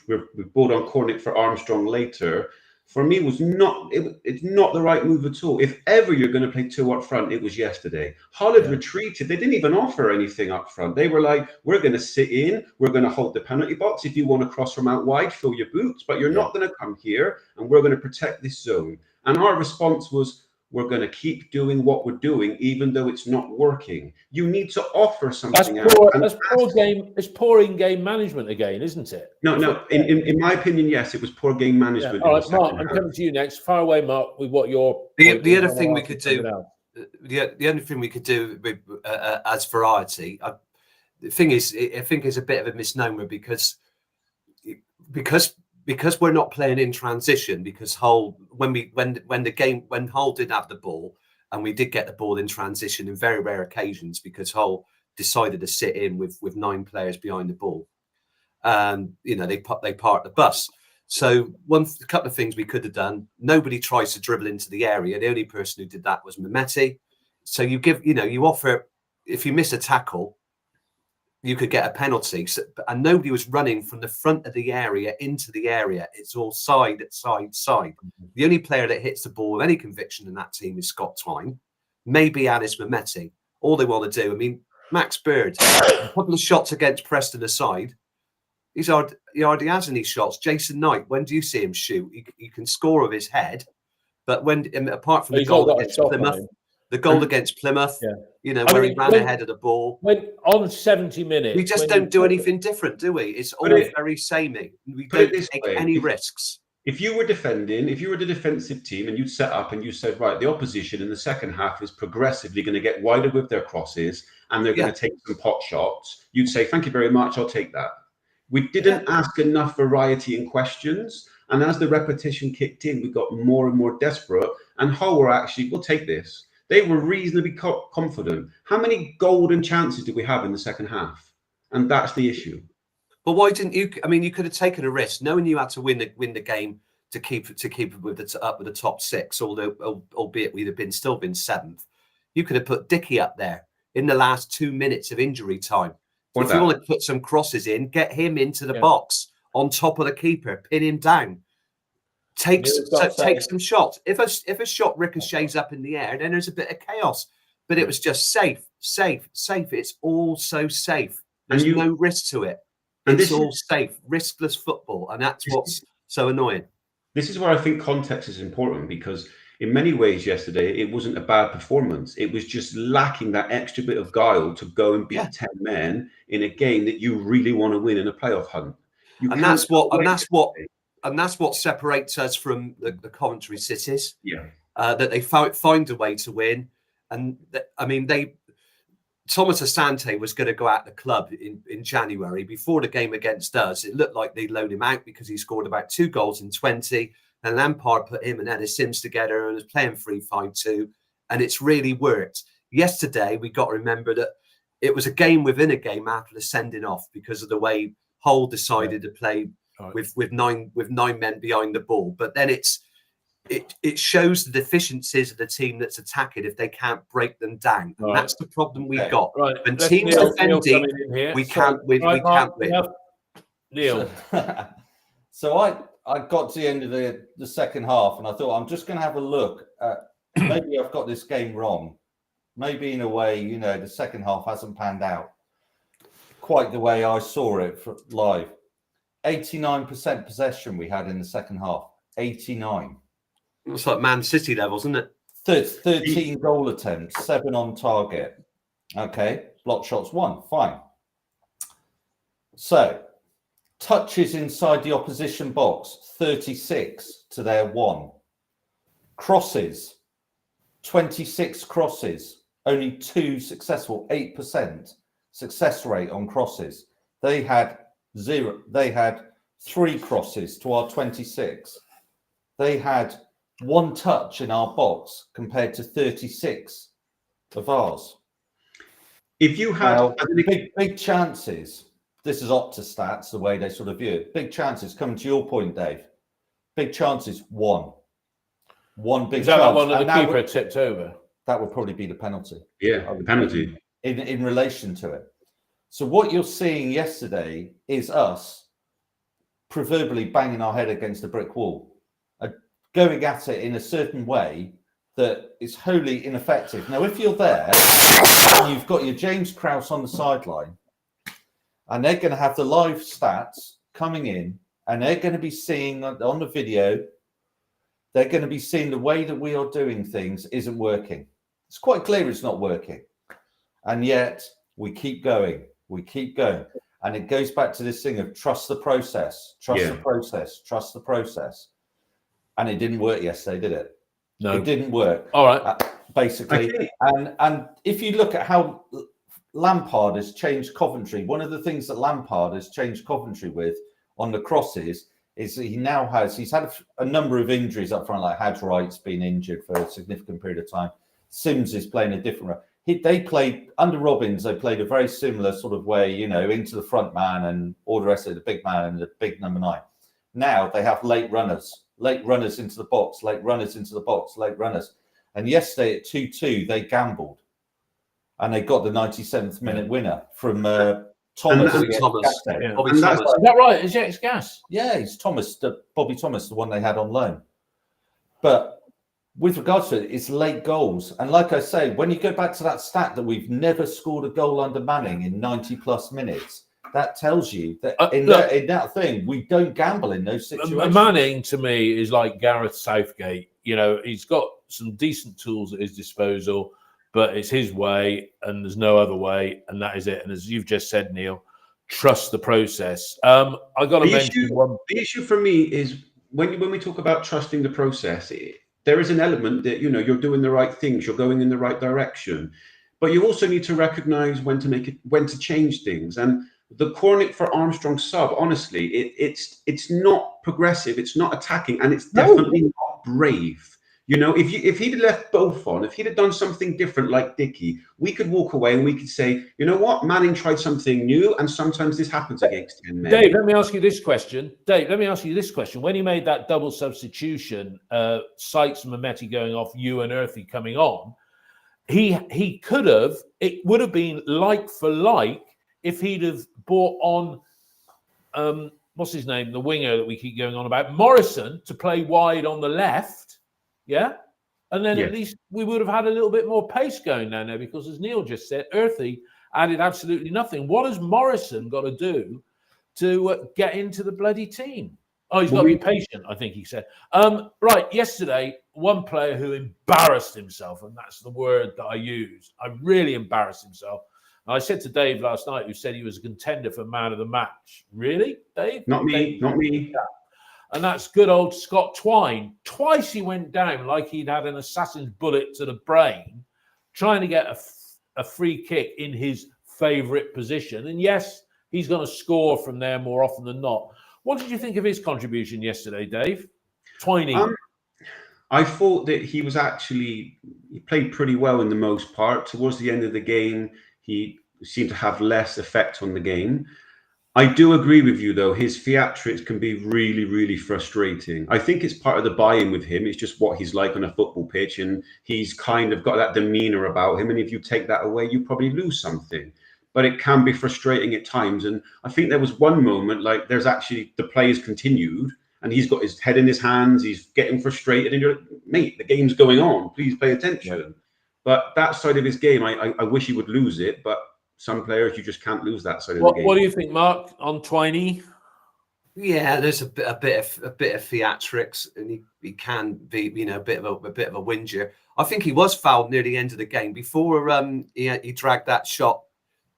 brought on Cornick for Armstrong later, for me was it's not the right move at all. If ever you're going to play two up front, it was yesterday. Hull had retreated. They didn't even offer anything up front. They were like, we're going to sit in, we're going to hold the penalty box. If you want to cross from out wide, fill your boots, but you're not going to come here, and we're going to protect this zone. And our response was, we're going to keep doing what we're doing, even though it's not working. You need to offer something That's poor in-game management again, isn't it? No. In my opinion, yes, it was poor game management. All right, Mark, I'm coming to you next. Fire away, Mark, with what your... The other thing we could do... The only thing we could do with, as variety, the thing is, I think it's a bit of a misnomer because we're not playing in transition, because Hull, when Hull did have the ball, and we did get the ball in transition in very rare occasions, because Hull decided to sit in with 9 players behind the ball, and they parked the bus. So a couple of things we could have done. Nobody tries to dribble into the area. The only person who did that was Mehmeti. So you offer, if you miss a tackle, you could get a penalty. And nobody was running from the front of the area into the area. It's all side. The only player that hits the ball with any conviction in that team is Scott Twine, maybe Anis Mehmeti. All they want to do, Max Bird, a couple of shots against Preston aside, he hardly has any shots. Jason Knight, when do you see him shoot? He can score with his head, but apart from the goal against Plymouth, where he ran ahead of the ball. When on 70 minutes, we just don't do anything different, do we? It's all very samey. We don't take any risks. If you were defending, if you were the defensive team and you'd set up and you said, right, the opposition in the second half is progressively going to get wider with their crosses and they're going to take some pot shots, you'd say, thank you very much, I'll take that. We didn't ask enough variety in questions. And as the repetition kicked in, we got more and more desperate. And Hull were actually, we'll take this. They were reasonably confident. How many golden chances did we have in the second half? And that's the issue. But why didn't you? I mean, you could have taken a risk, knowing you had to win the game to keep it with the top six. Although, albeit we'd have still been seventh, you could have put Dickey up there in the last 2 minutes of injury time. So if you want to put some crosses in, get him into the box on top of the keeper, pin him down, take some shots. If a shot ricochets up in the air, then there's a bit of chaos. But it was just safe. It's all so safe. There's no risk to it. It's all safe, riskless football, and that's what's so annoying. This is where I think context is important, because in many ways yesterday it wasn't a bad performance. It was just lacking that extra bit of guile to go and beat 10 men in a game that you really want to win in a playoff hunt. And that's what separates us from the Coventry cities. Yeah, that they find a way to win, and Thomas Asante was going to go out the club in January before the game against us. It looked like they'd loan him out because he scored about 2 goals in 20. And Lampard put him and Ennis Sims together and was playing 3-5-2. And it's really worked. Yesterday, we got to remember that it was a game within a game after the sending off because of the way Hull decided to play with nine men behind the ball. But then it shows the deficiencies of the team that's attacking if they can't break them down. And that's the problem we've got. Right. When teams are defending, we can't win. We can't win. Neil. So I got to the end of the second half and I thought, I'm just going to have a look at, maybe I've got this game wrong. Maybe in a way, the second half hasn't panned out quite the way I saw it live. 89% possession we had in the second half. 89. It's like Man City levels, isn't it? 13 goal attempts, 7 on target. Okay, block shots 1, fine. So, touches inside the opposition box, 36 to their 1. Crosses, 26 crosses, only 2 successful, 8% success rate on crosses. They had 0. They had 3 crosses to our 26. They had 1 touch in our box compared to 36 of ours. If you had big chances, this is Opta stats, the way they sort of view it. Big chances, coming to your point, Dave. Big chances, 1 big chance. Is that the one that the keeper tipped over? That would probably be the penalty. Yeah, the penalty. In relation to it. So what you're seeing yesterday is us proverbially banging our head against a brick wall. Going at it in a certain way that is wholly ineffective. Now, if you're there and you've got your James Krause on the sideline and they're going to have the live stats coming in and they're going to be seeing on the video, they're going to be seeing the way that we are doing things isn't working. It's quite clear it's not working. And yet we keep going. And it goes back to this thing of trust the process, trust the process. And it didn't work yesterday, did it? No, it didn't work. All right, basically, and if you look at how Lampard has changed Coventry, one of the things that Lampard has changed Coventry with on the crosses is that he's had a number of injuries up front, like Hadwright's been injured for a significant period of time. Sims is playing a different role. They played under Robbins. They played a very similar sort of way, into the front man and all the rest of the big man and the big number 9. Now they have late runners into the box, late runners. And yesterday at 2-2, they gambled. And they got the 97th minute winner from Thomas. Bobby Thomas. Is that right? Is it Gas? Yeah, it's Thomas, Bobby Thomas, the one they had on loan. But with regards to it, it's late goals. And like I say, when you go back to that stat that we've never scored a goal under Manning in 90-plus minutes, that tells you that in that thing, we don't gamble in those situations. Manning, to me, is like Gareth Southgate. He's got some decent tools at his disposal, but it's his way, and there's no other way, and that is it. And as you've just said, Neil, trust the process. I got to mention one. The issue for me is when we talk about trusting the process, there is an element that you're doing the right things, you're going in the right direction, but you also need to recognize when to change things. And the Cornick for Armstrong sub, honestly, it's not progressive, it's not attacking, and it's definitely not brave. If he'd left both on, if he'd have done something different like Dickey, we could walk away and we could say, you know what, Manning tried something new, and sometimes this happens against 10 men. Dave, let me ask you this question. When he made that double substitution, Sykes and Mehmeti going off, you and Earthy coming on, he could have, it would have been like for like if he'd have brought on, what's his name, the winger that we keep going on about, Morrison, to play wide on the left. Yeah. And then at least we would have had a little bit more pace going down there, because as Neil just said, Earthy added absolutely nothing. What has Morrison got to do to get into the bloody team? Oh, he's got to be patient, I think he said. Right. Yesterday, one player who embarrassed himself, and that's the word that I use. I really embarrassed himself. And I said to Dave last night, who said he was a contender for man of the match. Really, Dave? Not me. And that's good old Scott Twine. Twice he went down like he'd had an assassin's bullet to the brain, trying to get a free kick in his favourite position. And yes, he's going to score from there more often than not. What did you think of his contribution yesterday, Dave? Twiney. I thought that he played pretty well in the most part. Towards the end of the game, he seemed to have less effect on the game. I do agree with you, though. His theatrics can be really, really frustrating. I think it's part of the buy-in with him. It's just what he's like on a football pitch, and he's kind of got that demeanour about him. And if you take that away, you probably lose something. But it can be frustrating at times. And I think there was one moment, like there's actually the play has continued, and he's got his head in his hands. He's getting frustrated, and you're like, mate, the game's going on. Please pay attention. Yeah. But that side of his game, I wish he would lose it, but some players, you just can't lose that side of the game. What do you think, Mark, on Twiney? Yeah, there's a bit of theatrics, and he can be, a bit of a whinger. I think he was fouled near the end of the game before he dragged that shot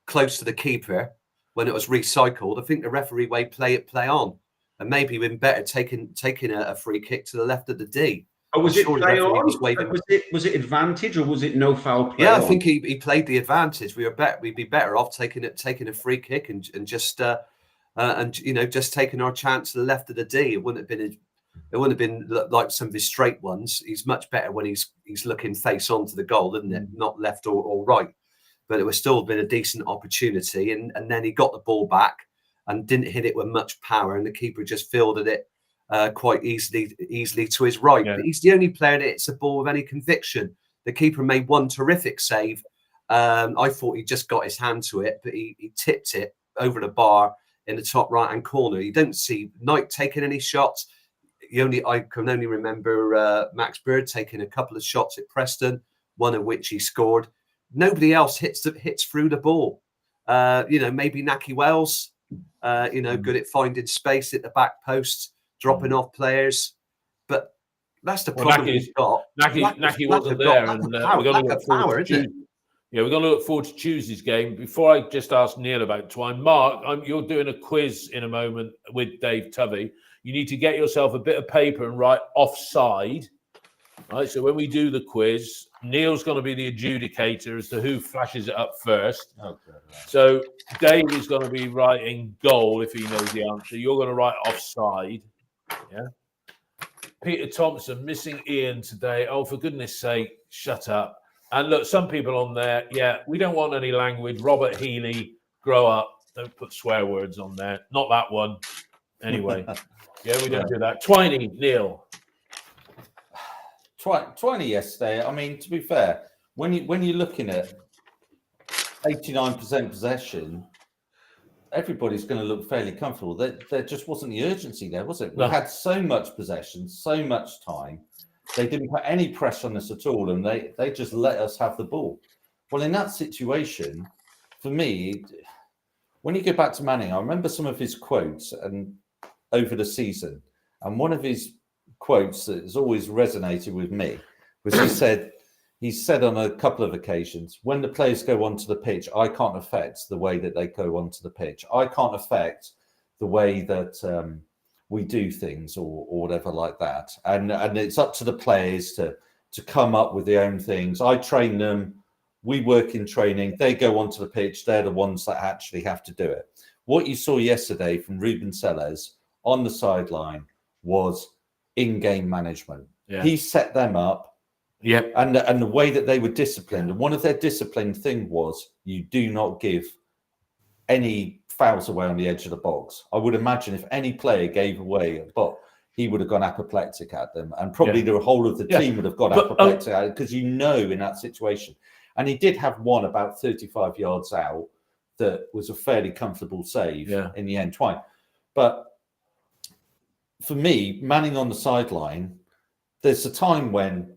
close to the keeper when it was recycled. I think the referee way play on, and maybe been better taking a free kick to the left of the D. Oh, was it play on? Was it advantage, or was it no foul play? Yeah, I think he played the advantage. We'd be better off taking a free kick and just just taking our chance to the left of the D. It wouldn't have been like some of his straight ones. He's much better when he's looking face on to the goal, isn't it? Not left or right. But it was still been a decent opportunity, and then he got the ball back and didn't hit it with much power, and the keeper just fielded it quite easily to his right. Yeah. But he's the only player that hits a ball with any conviction. The keeper made one terrific save. I thought he just got his hand to it, but he tipped it over the bar in the top right-hand corner. You don't see Knight taking any shots. I can only remember Max Bird taking a couple of shots at Preston, one of which he scored. Nobody else hits through the ball. Maybe Naki Wells, good at finding space at the back post, dropping off players, but that's the problem he's got. Naki wasn't there, and we're going to look forward to we're going to look forward to Tuesday's game. Before I just ask Neil about Twine, Mark, you're doing a quiz in a moment with Dave Tovey. You need to get yourself a bit of paper and write offside. Right, so when we do the quiz, Neil's going to be the adjudicator as to who flashes it up first. Okay. So Dave is going to be writing goal if he knows the answer. You're going to write offside. Yeah. Peter Thompson missing Ian today. Oh, for goodness sake, shut up. And look, some people on there, we don't want any language. Robert Healy, grow up. Don't put swear words on there. Not that one. Anyway, we don't do that. Twiney, Neil. Twiney yesterday. I mean, to be fair, when you're looking at 89% possession, everybody's going to look fairly comfortable. There just wasn't the urgency there, was it? We had so much possession, so much time. They didn't put any pressure on us at all, and they just let us have the ball. Well, in that situation, for me, when you go back to Manning, I remember some of his quotes and over the season, and one of his quotes that has always resonated with me was he said on a couple of occasions, when the players go onto the pitch, I can't affect the way that they go onto the pitch. I can't affect the way that we do things or whatever like that. And it's up to the players to come up with their own things. I train them. We work in training. They go onto the pitch. They're the ones that actually have to do it. What you saw yesterday from Ruben Sellers on the sideline was in-game management. Yeah. He set them up. Yep. And the way that they were disciplined, and one of their disciplined thing was you do not give any fouls away on the edge of the box. I would imagine if any player gave away a ball, he would have gone apoplectic at them, and probably the whole of the team would have gone apoplectic at it, because in that situation. And he did have one about 35 yards out that was a fairly comfortable save in the end, Twine. But for me, manning on the sideline, there's a time when,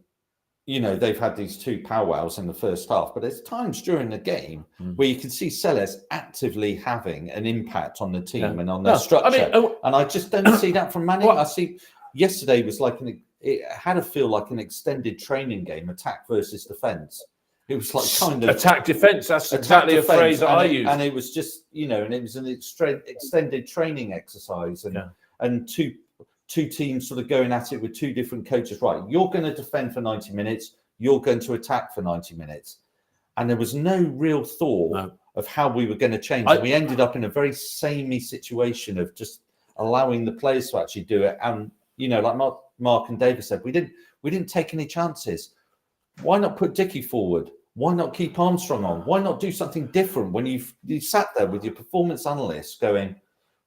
they've had these two powwows in the first half, but there's times during the game where you can see Sellers actively having an impact on the team and on their structure. And I just don't see that from Manning. I see yesterday was it had to feel like an extended training game, attack versus defence. It was like kind of attack defence. That's exactly a phrase that I use. And it was just, and it was an extended training exercise, and two teams sort of going at it with two different coaches. Right, you're going to defend for 90 minutes. You're going to attack for 90 minutes. And there was no real thought of how we were going to change. And we ended up in a very samey situation of just allowing the players to actually do it. And, like Mark and David said, we didn't take any chances. Why not put Dickie forward? Why not keep Armstrong on? Why not do something different when you sat there with your performance analysts going,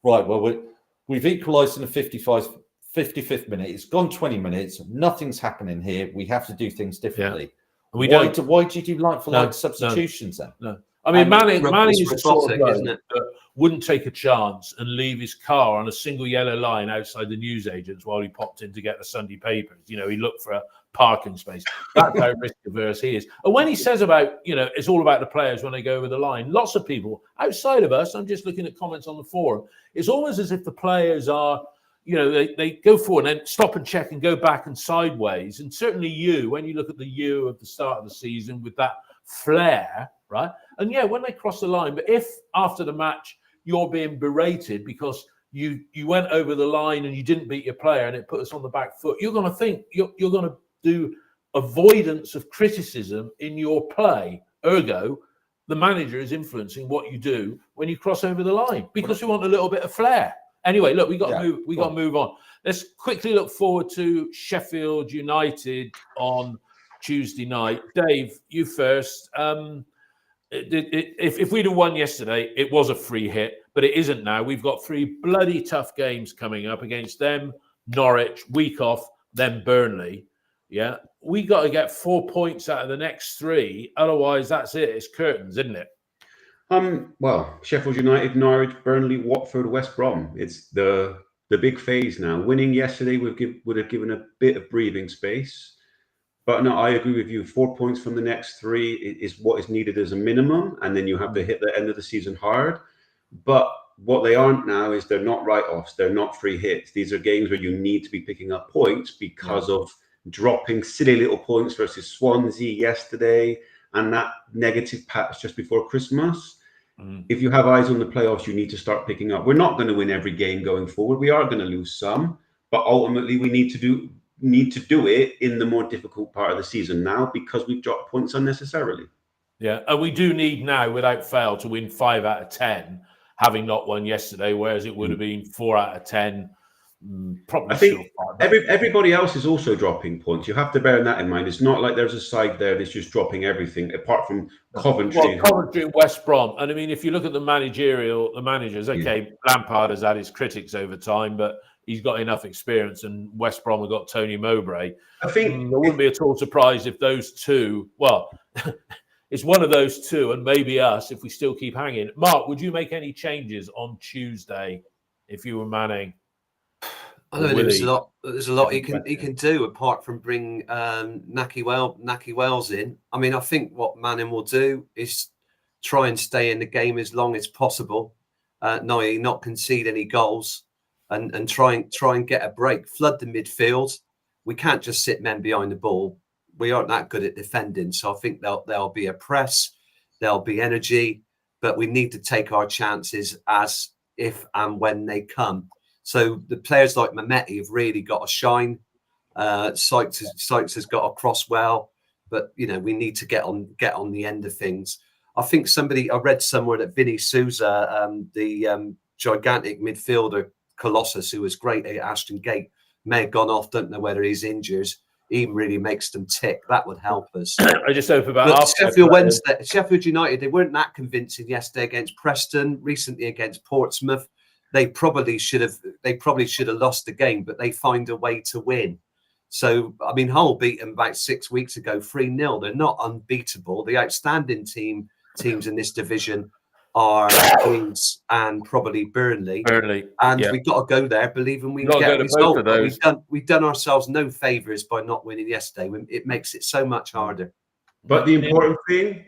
right, well, we've equalised in the 55th minute. It's gone 20 minutes. Nothing's happening here. We have to do things differently. Yeah. Why do you do like-for-like substitutions then? No. I mean, Manning is the sort of guy that wouldn't take a chance and leave his car on a single yellow line outside the newsagents while he popped in to get the Sunday papers. He looked for a parking space. That's how risk averse he is. And when he says about, it's all about the players when they go over the line, lots of people outside of us, I'm just looking at comments on the forum, it's almost as if the players are, they go forward and then stop and check and go back and sideways. And certainly when you look at the of the start of the season with that flair, right? And when they cross the line, but if after the match you're being berated because you went over the line and you didn't beat your player and it put us on the back foot, you're going to think you're going to do avoidance of criticism in your play. Ergo, the manager is influencing what you do when you cross over the line because we want a little bit of flair. Anyway, look, we got to move. We got to move on. Let's quickly look forward to Sheffield United on Tuesday night. Dave, you first. If we'd have won yesterday, it was a free hit, but it isn't now. We've got 3 bloody tough games coming up against them, Norwich, week off, then Burnley. Yeah, we got to get 4 points out of the next 3. Otherwise, that's it. It's curtains, isn't it? Well, Sheffield United, Norwich, Burnley, Watford, West Brom. It's the big phase now. Winning yesterday would have given a bit of breathing space. But no, I agree with you. 4 points from the next 3 is what is needed as a minimum. And then you have to hit the end of the season hard. But what they aren't now is they're not write-offs. They're not free hits. These are games where you need to be picking up points because of dropping silly little points versus Swansea yesterday and that negative patch just before Christmas. If you have eyes on the playoffs, you need to start picking up. We're not going to win every game going forward. We are going to lose some, but ultimately we need to do it in the more difficult part of the season now because we've dropped points unnecessarily. Yeah, and we do need now, without fail, to win 5 out of 10, having not won yesterday, whereas it would have been 4 out of 10. Probably. I think everybody else is also dropping points. You have to bear that in mind. It's not like there's a side there that's just dropping everything, apart from Coventry. Well, Coventry and West Brom. And I mean, if you look at the managers, Lampard has had his critics over time, but he's got enough experience, and West Brom have got Tony Mowbray. I think I wouldn't be at all surprised if those two, it's one of those two and maybe us if we still keep hanging. Mark, would you make any changes on Tuesday if you were Manning? I know there's a lot he can do apart from bring Nahki Wells in. I mean, I think what Manning will do is try and stay in the game as long as possible, not concede any goals, and try and get a break, flood the midfield. We can't just sit men behind the ball. We aren't that good at defending, so I think there'll be a press, there'll be energy, but we need to take our chances as if and when they come. So the players like Mehmeti have really got to shine. Sykes has got to cross well, but we need to get on the end of things. I think I read somewhere that Vinny Souza, the gigantic midfielder colossus who was great at Ashton Gate, may have gone off. Don't know whether he's injured. He really makes them tick. That would help us. I just hope about Sheffield United, they weren't that convincing yesterday against Preston, recently against Portsmouth. They probably should have lost the game, but they find a way to win. So, I mean, Hull beat them about 6 weeks ago, 3-0. They're not unbeatable. The outstanding teams in this division are Queens and probably Burnley. And we've got to go there, believing we can get a result. We've done ourselves no favours by not winning yesterday. It makes it so much harder. But the important thing,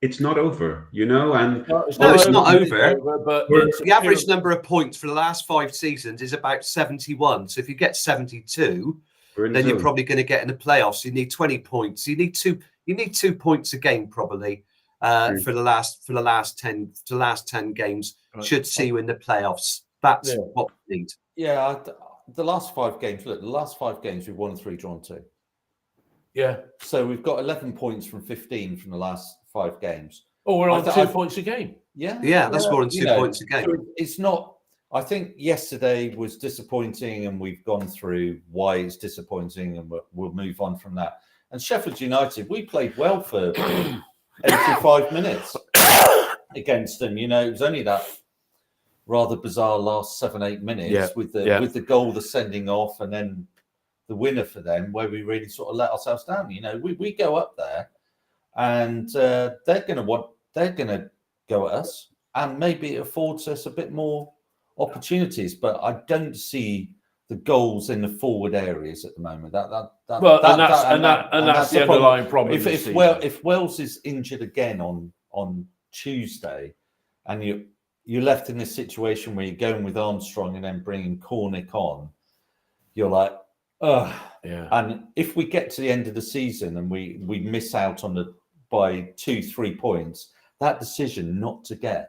it's not over, and it's not over. But the average number of points for the last 5 seasons is about 71. So if you get 72, then you're probably going to get in the playoffs. You need 20 points. You need 2 points a game probably for the last 10 games. Right. Should see you in the playoffs. That's what we need. Yeah, the last 5 games. Look, the last 5 games we've won 3, drawn 2. Yeah. So we've got 11 points from 15 from the last 5 games. Oh, we're on 2 points a game. Yeah, that's more than 2 points a game. It's not. I think yesterday was disappointing, and we've gone through why it's disappointing, and we'll move on from that. And Sheffield United, we played well for 85 minutes against them. It was only that rather bizarre last 7-8 minutes with the goal, the sending off, and then the winner for them, where we really sort of let ourselves down. We go up there, and they're going to go at us, and maybe it affords us a bit more opportunities, but I don't see the goals in the forward areas at the moment. That's the underlying problem. If Wells is injured again on Tuesday, and you're left in this situation where you're going with Armstrong and then bringing Cornick on, you're like, ugh. Yeah. And if we get to the end of the season and we miss out by 2-3 points, that decision not to get.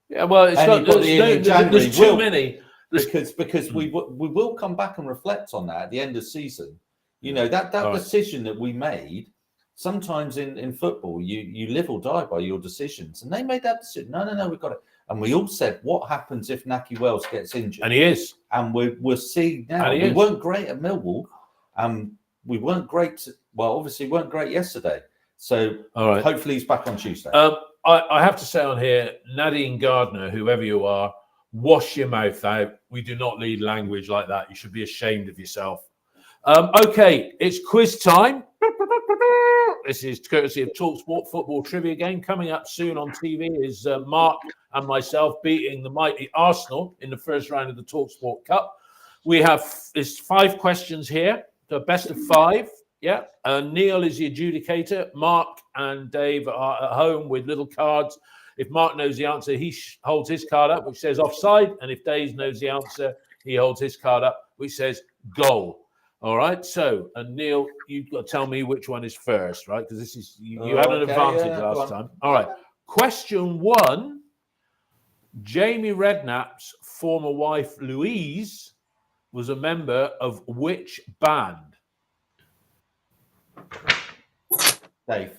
Yeah, well, there's too many. Because we will come back and reflect on that at the end of the season. That decision that we made. Sometimes in football, you live or die by your decisions, and they made that decision. No, we've got it. And we all said, what happens if Nahki Wells gets injured? And he is. And we're seeing now. We weren't great at Millwall. We weren't great. Obviously, weren't great yesterday. So hopefully he's back on Tuesday. I have to say on here, Nadine Gardner, whoever you are, wash your mouth out. We do not lead language like that. You should be ashamed of yourself. Okay, it's quiz time. This is courtesy of TalkSport Football Trivia Game. Coming up soon on TV is Mark and myself beating the mighty Arsenal in the first round of the TalkSport Cup. We have 5 questions here, the best of 5. Yeah, Neil is the adjudicator. Mark and Dave are at home with little cards. If Mark knows the answer, he holds his card up, which says offside. And if Dave knows the answer, he holds his card up, which says goal. All right. So, and Neil, you've got to tell me which one is first, right? Because this is you had an advantage last time. All right. Question 1. Jamie Redknapp's former wife, Louise, was a member of which band? Dave.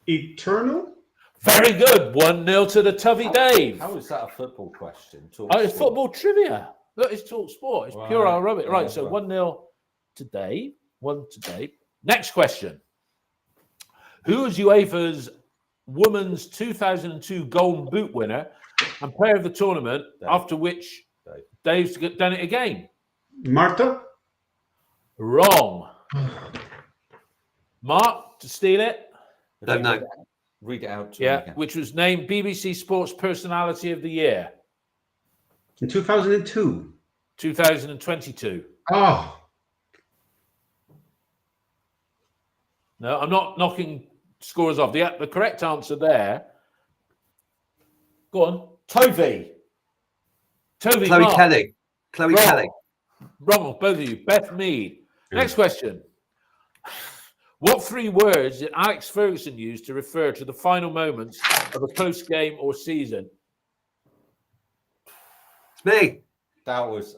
Eternal? Very good. 1-0 to the Tuvey Dave. How is that a football question? It's football trivia. Look, it's Talk Sport. It's pure Arabic. Right, so 1-0 to Dave. 1 to Dave. Next question. Who is UEFA's Women's 2002 Golden Boot winner and player of the tournament, after which Dave's done it again? Marta? Wrong. Mark, to steal it? Don't know. Read it out. Which was named BBC Sports Personality of the Year. In 2002. 2022. Oh. No, I'm not knocking scores off. The correct answer there. Go on. Toby. Chloe Mark. Kelly. Chloe Kelly. Wrong, both of you. Beth Mead. Next question. What 3 words did Alex Ferguson use to refer to the final moments of a close game or season? It's me. That was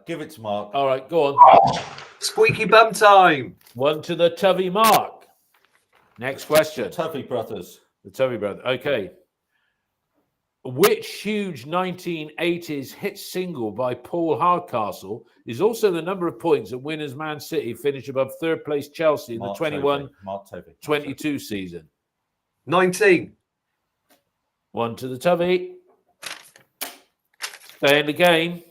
give it to Mark. All right, go on. Squeaky bum time. One to the Tuvey Mark. Next question. Tuffy Brothers. The Tuvey brother. Okay. Which huge 1980s hit single by Paul Hardcastle is also the number of points that winners Man City finished above third place Chelsea in Mark the 21-22 Tovey. season? 19. One to the Tuvey. Stay in the game.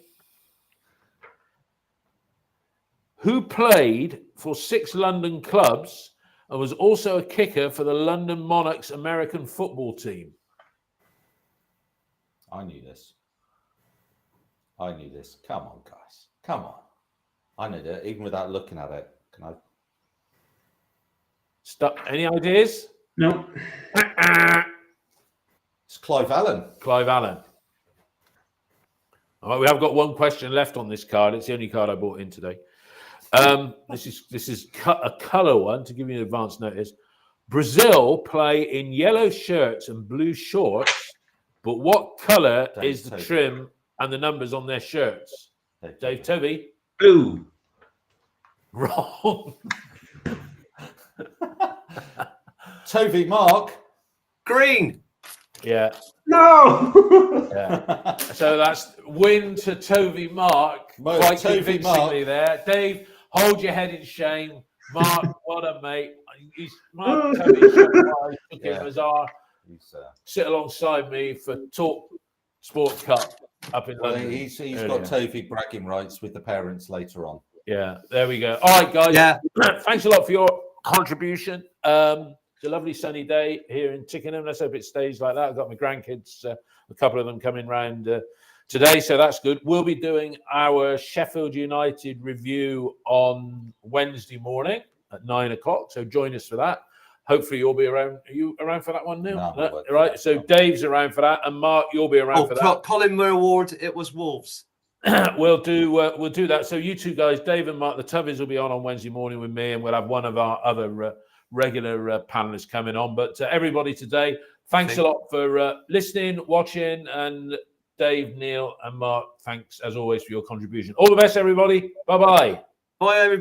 Who played for 6 London clubs and was also a kicker for the London Monarchs American football team? I knew this. Come on, guys. Come on. I knew that, even without looking at it. Can I? Stop. Any ideas? No. It's Clive Allen. Clive Allen. All right, we have got one question left on this card. It's the only card I brought in today. This is a colour one to give you an advance notice. Brazil play in yellow shirts and blue shorts, but what colour is the trim and the numbers on their shirts? Dave Tovey. Blue. Wrong. Tovey Mark. Green. Yeah. No. Yeah. So that's win to Tovey Mark. Quite Tovey convincingly there. Dave, hold your head in shame. Mark, what a mate. Mark Tovey took him as our sit alongside me for Talk Sport Cup up in London. He's got Tovey bragging rights with the parents later on. Yeah, there we go. All right, guys. Yeah. Thanks a lot for your contribution. It's a lovely sunny day here in Tickenham. Let's hope it stays like that. I've got my grandkids, a couple of them coming round today, so that's good. We'll be doing our Sheffield United review on Wednesday morning at 9 o'clock, so join us for that. Hopefully you'll be around. Are you around for that one, Neil? No, right, so Dave's around for that, and Mark, you'll be around for that. Colin Moore Award, it was Wolves. We'll do that. So you two guys, Dave and Mark, the Tuvies will be on Wednesday morning with me, and we'll have one of our other regular panelists coming on. But everybody today, thanks a lot for listening, watching, and Dave, Neil, and Mark, thanks as always for your contribution. All the best, everybody. Bye-bye. Bye, everybody.